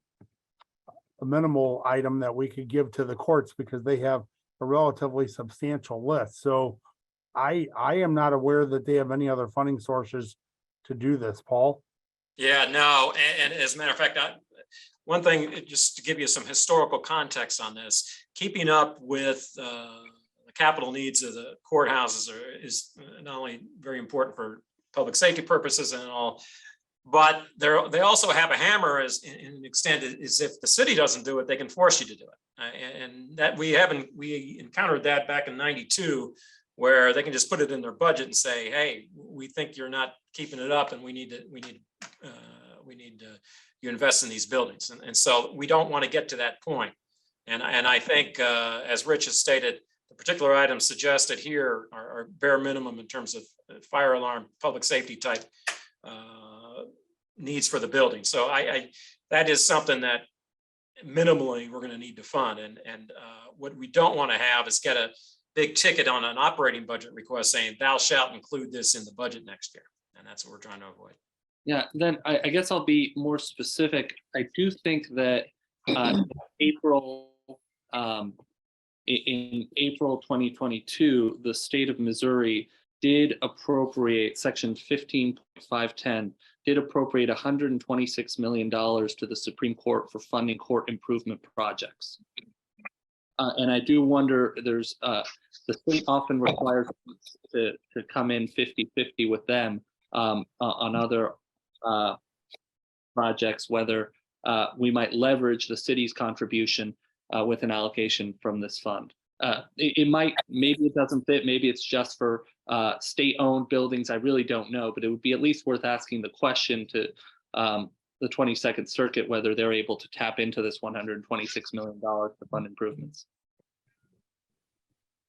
that we could give to the courts because they have a relatively substantial list. So I am not aware that they have any other funding sources to do this, Paul. Yeah, no, and as a matter of fact, one thing, just to give you some historical context on this, keeping up with the capital needs of the courthouses is not only very important for public safety purposes and all, but they also have a hammer as in an extent is if the city doesn't do it, they can force you to do it. And that we encountered that back in '92, where they can just put it in their budget and say, hey, we think you're not keeping it up and we need you invest in these buildings. And so we don't want to get to that point. And I think, as Rich has stated, the particular items suggested here are bare minimum in terms of fire alarm, public safety type needs for the building. So that is something that minimally we're going to need to fund. And what we don't want to have is get a big ticket on an operating budget request saying thou shalt include this in the budget next year. And that's what we're trying to avoid. Yeah, then I guess I'll be more specific. I do think that April, in April 2022, the state of Missouri did appropriate section 15.510, did appropriate $126 million to the Supreme Court for funding court improvement projects. And I do wonder, there's the state often requires to come in 50-50 with them on other projects, whether we might leverage the city's contribution with an allocation from this fund. It might, maybe it doesn't fit, maybe it's just for state-owned buildings, I really don't know, but it would be at least worth asking the question to the 22nd Circuit, whether they're able to tap into this $126 million to fund improvements.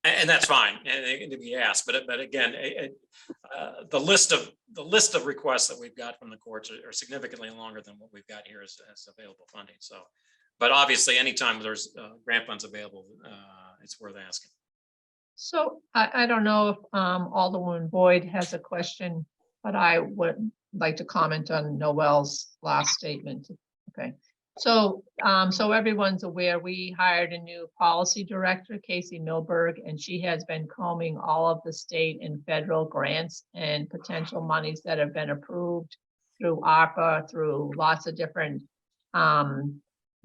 And that's fine, and it can be asked, but again, the list of requests that we've got from the courts are significantly longer than what we've got here as available funding. So, but obviously, anytime there's grant funds available, it's worth asking. So I don't know if Alderwoman Boyd has a question, but I would like to comment on Noel's last statement. Okay. So everyone's aware, we hired a new policy director, Casey Milberg, and she has been combing all of the state and federal grants and potential monies that have been approved through ARPA, through lots of different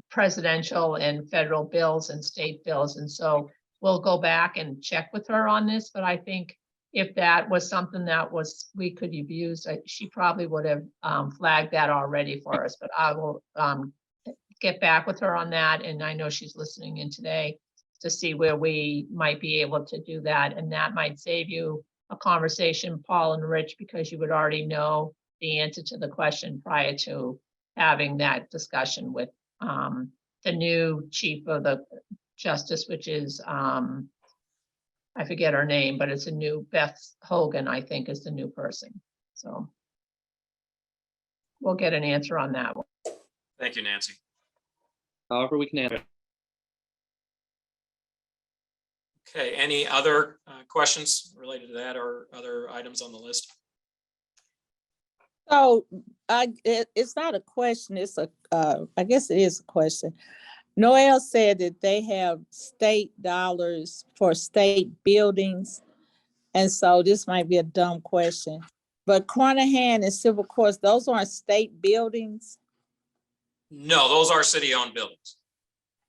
presidential and federal bills and state bills. And so we'll go back and check with her on this, but I think if that was something that we could have used, she probably would have flagged that already for us, but I will get back with her on that. And I know she's listening in today to see where we might be able to do that. And that might save you a conversation, Paul and Rich, because you would already know the answer to the question prior to having that discussion with the new chief of the justice, which is, I forget her name, but it's a new Beth Hogan, I think is the new person. So we'll get an answer on that one. Thank you, Nancy. However we can answer. Okay, any other questions related to that or other items on the list? So it's not a question, it's I guess it is a question. Noel said that they have state dollars for state buildings. And so this might be a dumb question, but Carnahan and Civil Courts, those aren't state buildings? No, those are city-owned buildings.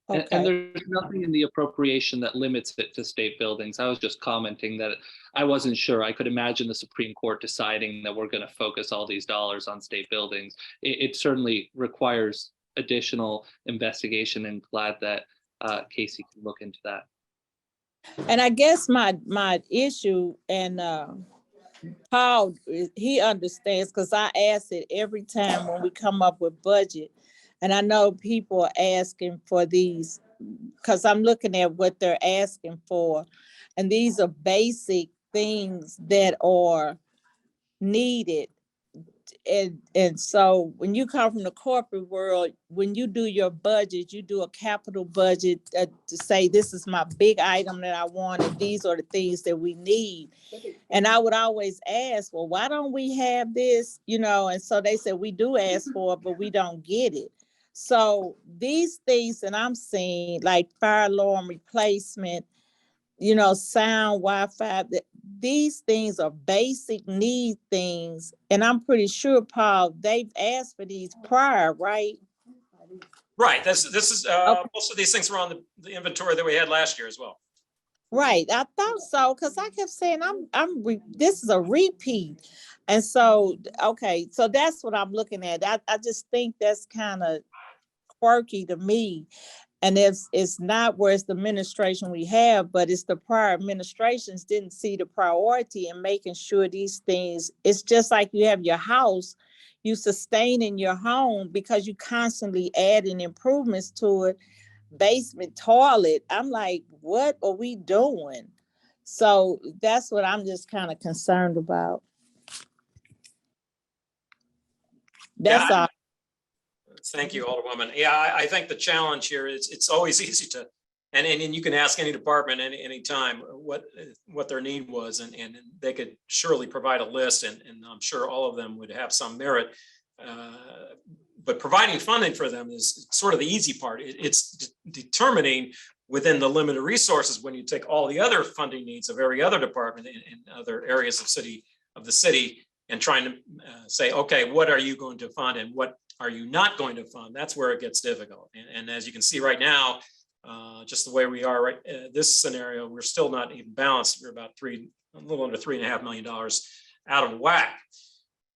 Okay. And there's nothing in the appropriation that limits it to state buildings. I was just commenting that I wasn't sure. I could imagine the Supreme Court deciding that we're going to focus all these dollars on state buildings. It certainly requires additional investigation, and glad that Casey can look into that. And I guess my issue, and Paul, he understands, because I ask it every time when we come up with budget. And I know people are asking for these, because I'm looking at what they're asking for. And these are basic things that are needed. And so when you come from the corporate world, when you do your budget, you do a capital budget to say, this is my big item that I want, and these are the things that we need. And I would always ask, well, why don't we have this? You know, and so they said, we do ask for it, but we don't get it. So these things that I'm seeing, like fire alarm replacement, you know, sound, Wi-Fi, these things are basic need things. And I'm pretty sure, Paul, they've asked for these prior, right? Right, this is, most of these things were on the inventory that we had last year as well. Right, I thought so, because I kept saying, this is a repeat. And so, okay, so that's what I'm looking at. I just think that's kind of quirky to me. And it's not where it's the administration we have, but it's the prior administrations didn't see the priority in making sure these things, it's just like you have your house, you sustain in your home because you constantly adding improvements to it, basement, toilet. I'm like, what are we doing? So that's what I'm just kind of concerned about. That's all. Thank you, Alderwoman. Yeah, I think the challenge here is it's always easy to, and you can ask any department any time what their need was, and they could surely provide a list, and I'm sure all of them would have some merit. But providing funding for them is sort of the easy part. It's determining within the limited resources when you take all the other funding needs of every other department in other areas of the city and trying to say, okay, what are you going to fund and what are you not going to fund? That's where it gets difficult. And as you can see right now, just the way we are right, this scenario, we're still not even balanced. We're about a little under $3.5 million out of whack.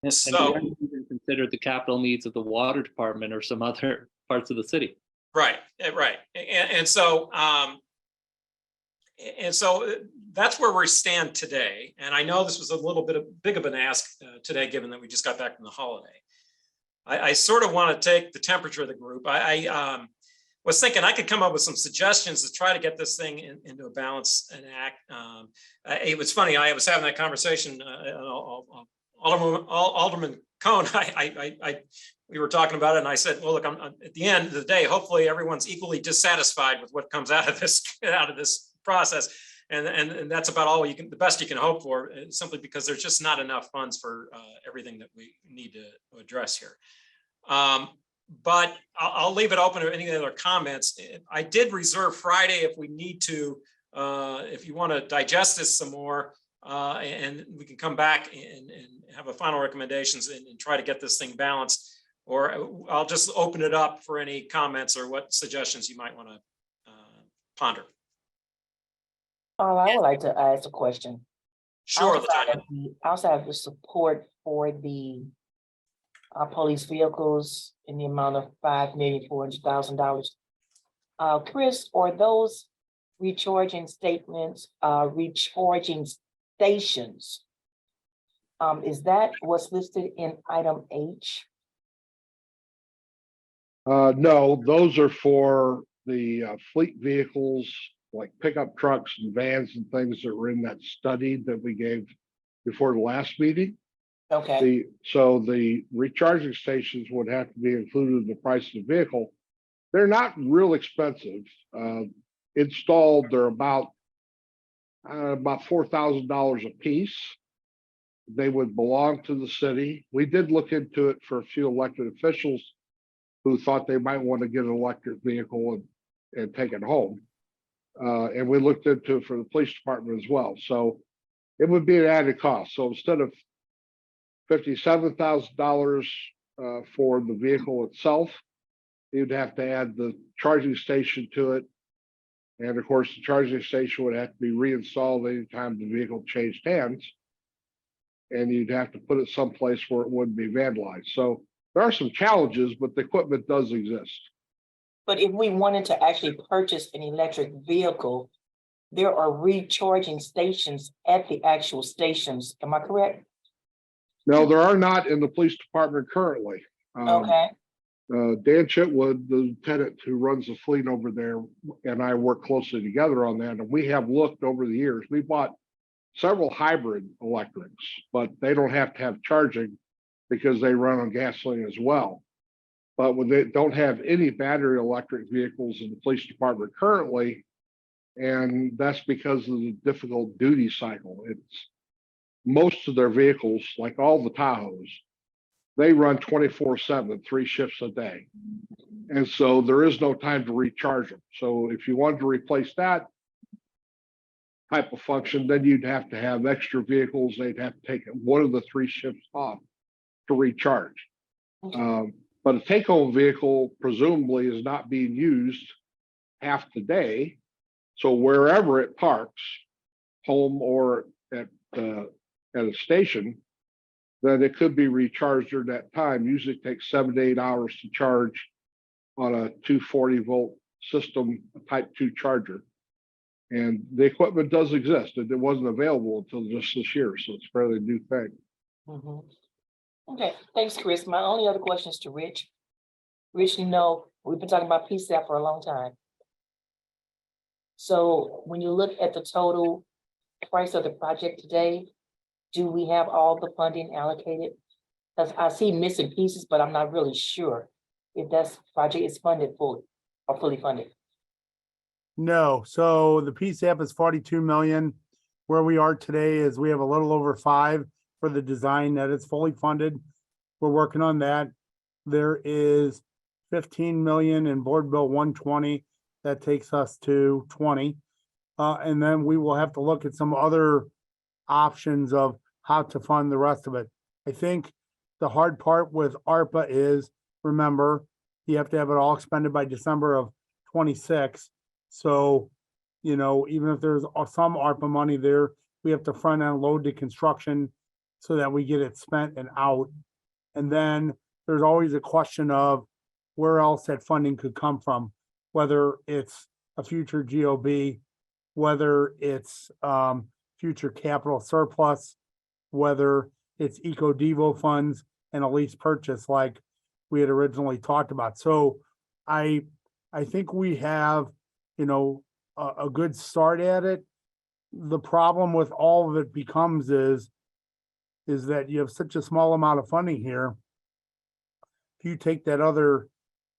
And So, we haven't even considered the capital needs of the water department or some other parts of the city. right. And so that's where we stand today. And I know this was a little bit big of an ask today, given that we just got back from the holiday. I sort of want to take the temperature of the group. I was thinking I could come up with some suggestions to try to get this thing into a balance and act. It was funny. I was having that conversation. Alderman Cohn, we were talking about it, and I said, "Well, look, I'm at the end of the day. Hopefully, everyone's equally dissatisfied with what comes out of this process." And that's about all the best you can hope for, simply because there's just not enough funds for everything that we need to address here. But I'll leave it open to any other comments. I did reserve Friday if we need to, if you want to digest this some more, and we can come back and have a final recommendations and try to get this thing balanced, or I'll just open it up for any comments or what suggestions you might want to ponder. I would like to ask a question. Sure, Outside of the support for the police vehicles in the amount of $5,400,000. Chris, are those recharging stations? Is that what's listed in item H? No, those are for the fleet vehicles, like pickup trucks and vans and things that were in that study that we gave before the last meeting. Okay. So the recharging stations would have to be included in the price of the vehicle. They're not real expensive. Installed, they're about $4,000 a piece. They would belong to the city. We did look into it for a few elected officials who thought they might want to get an electric vehicle and take it home. And we looked into it for the police department as well. So it would be an added cost. So instead of $57,000 for the vehicle itself, you'd have to add the charging station to it. And of course, the charging station would have to be reinstalled anytime the vehicle changed hands. And you'd have to put it someplace where it wouldn't be vandalized. So there are some challenges, but the equipment does exist. But if we wanted to actually purchase an electric vehicle, there are recharging stations at the actual stations. Am I correct? No, there are not in the police department currently. Okay, Dan Chitwood, the lieutenant who runs the fleet over there, and I work closely together on that. And we have looked over the years. We bought several hybrid electrics, but they don't have to have charging because they run on gasoline as well. But when they don't have any battery electric vehicles in the police department currently, and that's because of the difficult duty cycle. It's most of their vehicles, like all the Tahoes, they run 24/7, 3 shifts a day. And so there is no time to recharge them. So if you wanted to replace that type of function, then you'd have to have extra vehicles. They'd have to take one of the 3 shifts off to recharge. But a take-home vehicle presumably is not being used half the day. So wherever it parks, home or at a station, then it could be recharged during that time. Usually it takes 7 to 8 hours to charge on a 240-volt system, a type 2 charger. And the equipment does exist. It wasn't available until just this year, so it's a fairly new thing. mhm. Okay, thanks, Chris. My only other question is to Rich. Rich, you know, we've been talking about PSAP for a long time. So when you look at the total price of the project today, do we have all the funding allocated? Because I see missing pieces, but I'm not really sure if that project is funded fully or fully funded. No, so the PSAP is 42 million. Where we are today is we have a little over 5 for the design that is fully funded. We're working on that. There is 15 million in board bill 120. That takes us to 20. And then we will have to look at some other options of how to fund the rest of it. I think the hard part with ARPA is, remember, you have to have it all expended by December of 26. So, you know, even if there's some ARPA money there, we have to front end load the construction so that we get it spent and out. And then there's always a question of where else that funding could come from, whether it's a future GOB, whether it's future capital surplus, whether it's Eco Devo funds and a lease purchase like we had originally talked about. So I think we have, you know, a good start at it. The problem with all of it becomes is that you have such a small amount of funding here. If you take that other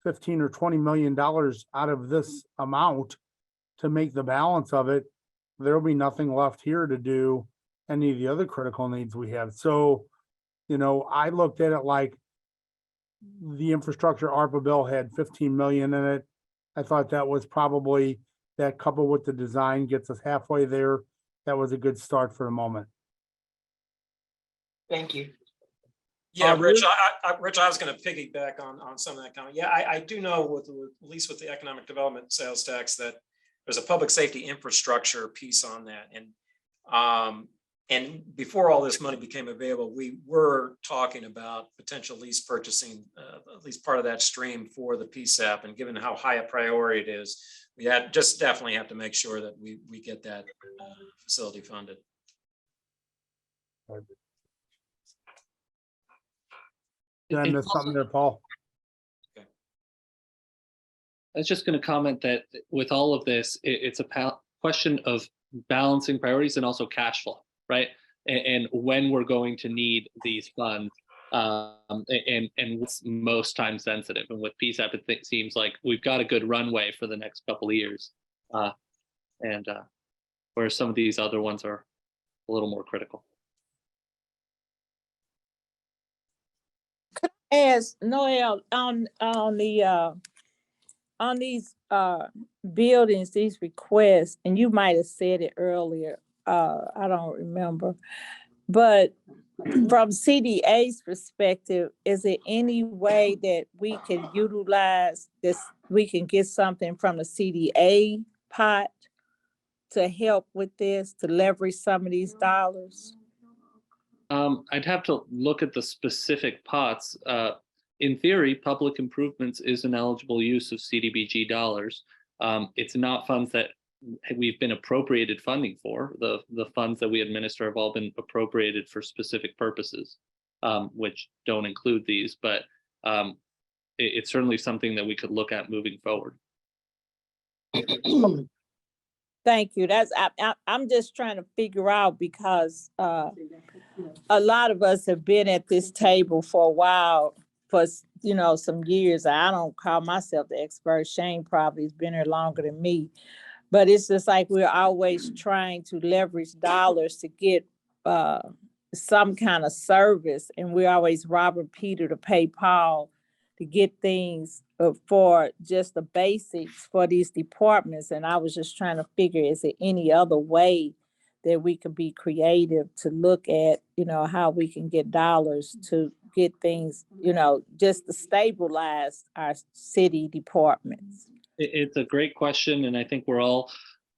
15 or 20 million dollars out of this amount to make the balance of it, there'll be nothing left here to do any of the other critical needs we have. So, you know, I looked at it like the infrastructure ARPA bill had 15 million in it. I thought that was probably, that coupled with the design gets us halfway there. That was a good start for the moment. Thank you. Yeah, Rich, Rich, I was going to piggyback on some of that comment. Yeah, I do know with, at least with the economic development sales tax, that there's a public safety infrastructure piece on that. And before all this money became available, we were talking about potential lease purchasing, at least part of that stream for the PSAP. And given how high a priority it is, we had just definitely have to make sure that we get that facility funded. Did I miss something there, Paul? I was just going to comment that with all of this, it's a question of balancing priorities and also cash flow, right? And when we're going to need these funds, and what's most time sensitive. And with PSAP, it seems like we've got a good runway for the next couple of years, whereas some of these other ones are a little more critical. As Noel, on these buildings, these requests, and you might have said it earlier, I don't remember, but from CDA's perspective, is there any way that we can utilize this, we can get something from the CDA pot to help with this, to leverage some of these dollars? I'd have to look at the specific pots. In theory, public improvements is an eligible use of CDBG dollars. It's not funds that we've been appropriated funding for. The funds that we administer have all been appropriated for specific purposes, which don't include these, but it's certainly something that we could look at moving forward. Thank you. I'm just trying to figure out because a lot of us have been at this table for a while, for some years. I don't call myself the expert. Shane probably has been here longer than me. But it's just like we're always trying to leverage dollars to get some kind of service, and we're always robbing Peter to pay Paul to get things for just the basics for these departments. And I was just trying to figure, is there any other way that we could be creative to look at, how we can get dollars to get things, just to stabilize our city departments? It's a great question, and I think we're all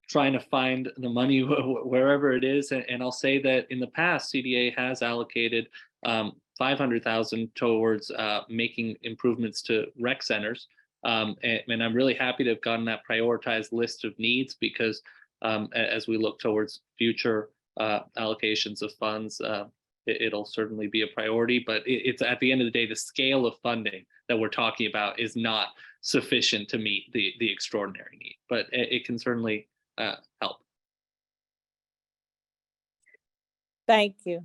trying to find the money wherever it is. And I'll say that in the past, CDA has allocated $500,000 towards making improvements to rec centers. And I'm really happy to have gotten that prioritized list of needs, because as we look towards future allocations of funds, it'll certainly be a priority. But it's at the end of the day, the scale of funding that we're talking about is not sufficient to meet the extraordinary need, but it can certainly help. Thank you.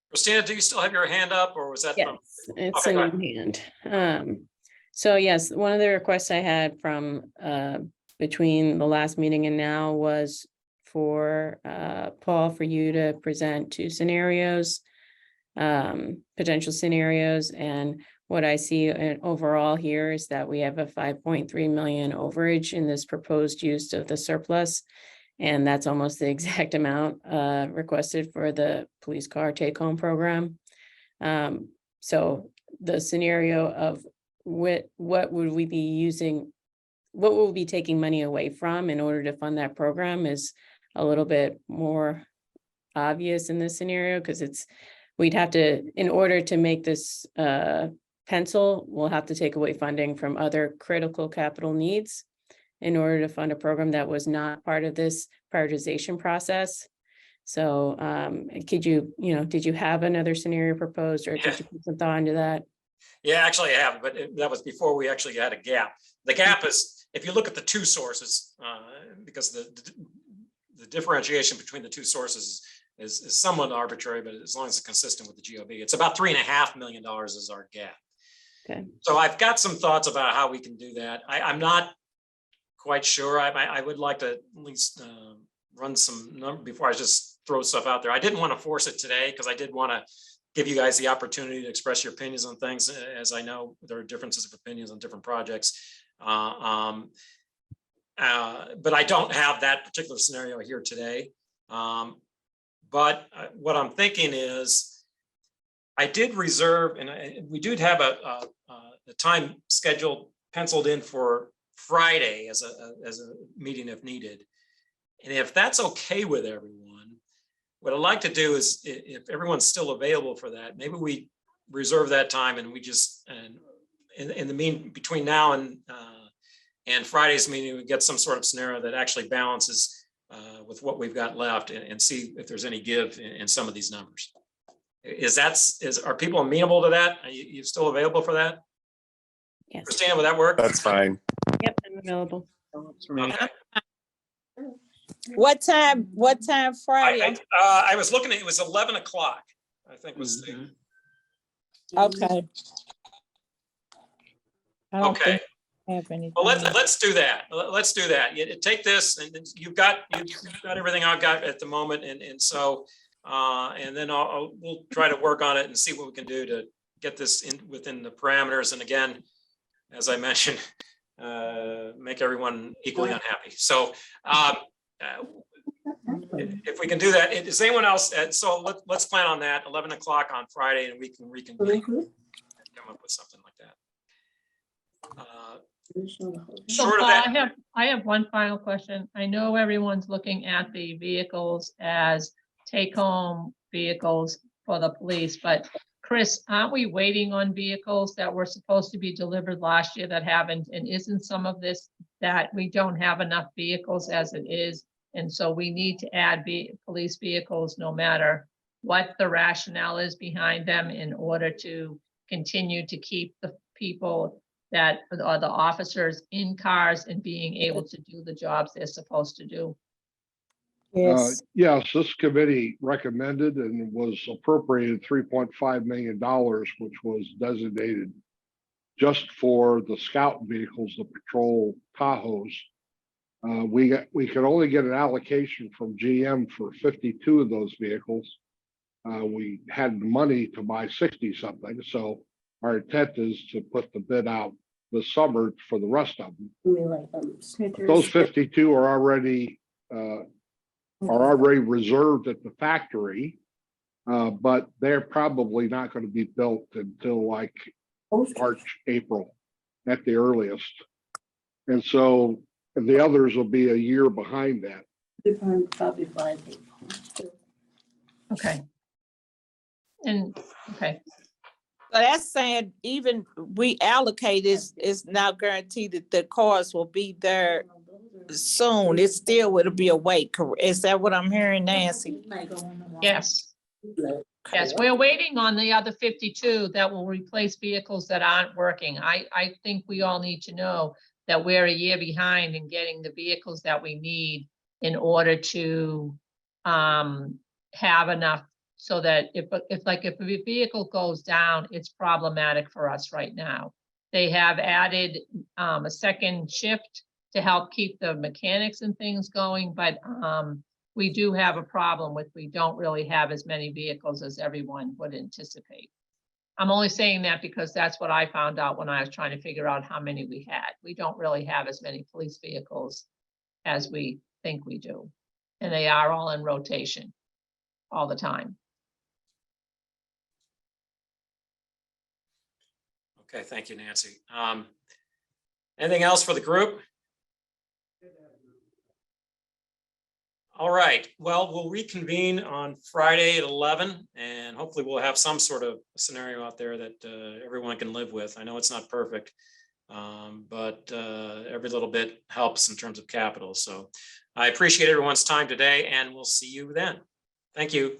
Christina, do you still have your hand up, or was that from? Yes, it's Okay, in go your hand. So yes, one of the requests I had from between the last meeting and now was for Paul, for you to present two scenarios, potential scenarios. And what I see overall here is that we have a 5.3 million overage in this proposed use of the surplus. And that's almost the exact amount requested for the police car take-home program. So the scenario of what would we be using, what will we be taking money away from in order to fund that program is a little bit more obvious in this scenario, because we'd have to, in order to make this pencil, we'll have to take away funding from other critical capital needs in order to fund a program that was not part of this prioritization process. So did you have another scenario proposed, or did you put some thought into that? Yeah, actually I have, but that was before we actually had a gap. The gap is, if you look at the two sources, because the differentiation between the two sources is somewhat arbitrary, but as long as it's consistent with the GOB, it's about $3.5 million is our gap. Okay. So I've got some thoughts about how we can do that. I'm not quite sure. I would like to at least run some number before I just throw stuff out there. I didn't want to force it today, because I did want to give you guys the opportunity to express your opinions on things, as I know there are differences of opinions on different projects. But I don't have that particular scenario here today. But what I'm thinking is, I did reserve, and we did have a time scheduled penciled in for Friday as a meeting if needed. And if that's okay with everyone, what I'd like to do is, if everyone's still available for that, maybe we reserve that time, and we just, and in the between now and Friday's meeting, we get some sort of scenario that actually balances with what we've got left, and see if there's any give in some of these numbers. Are people amenable to that? Are you still available for that? Yes. Christina, would that work? That's fine. Yep, I'm available. Okay. What time Friday? I was looking at, it was 11 o'clock, I think was the. Okay. I don't Okay. think I have anything. Well, let's do that. Let's do that. Take this, and you've got everything I've got at the moment, and so and then we'll try to work on it and see what we can do to get this in within the parameters. And again, as I mentioned, make everyone equally unhappy. So if we can do that, is anyone else? So let's plan on that 11 o'clock on Friday, and we can reconvene and come up with something like that. Short of that, I have one final question. I know everyone's looking at the vehicles as take-home vehicles for the police, but Chris, aren't we waiting on vehicles that were supposed to be delivered last year that haven't? And isn't some of this that we don't have enough vehicles as it is? And so we need to add police vehicles no matter what the rationale is behind them in order to continue to keep the people that are the officers in cars and being able to do the jobs they're supposed to do. Yes, Yes, this committee recommended and was appropriated $3.5 million, which was designated just for the scout vehicles, the patrol Tahoes. We could only get an allocation from GM for 52 of those vehicles. We had money to buy 60 something, so our intent is to put the bid out this summer for the rest of them. Those 52 are already reserved at the factory, but they're probably not going to be built until like March, April at the earliest. And so the others will be a year behind that. Okay. And, okay, so that's saying even we allocate is not guaranteed that the cars will be there soon. It still will be a wait. Is that what I'm hearing, Nancy? yes. Yes, we're waiting on the other 52 that will replace vehicles that aren't working. I think we all need to know that we're a year behind in getting the vehicles that we need in order to have enough so that if a vehicle goes down, it's problematic for us right now. They have added a second shift to help keep the mechanics and things going, but we do have a problem with, we don't really have as many vehicles as everyone would anticipate. I'm only saying that because that's what I found out when I was trying to figure out how many we had. We don't really have as many police vehicles as we think we do. And they are all in rotation all the time. Okay, thank you, Nancy. Anything else for the group? All right, well, we'll reconvene on Friday at 11, and hopefully we'll have some sort of scenario out there that everyone can live with. I know it's not perfect, but every little bit helps in terms of capital. So I appreciate everyone's time today, and we'll see you then. Thank you.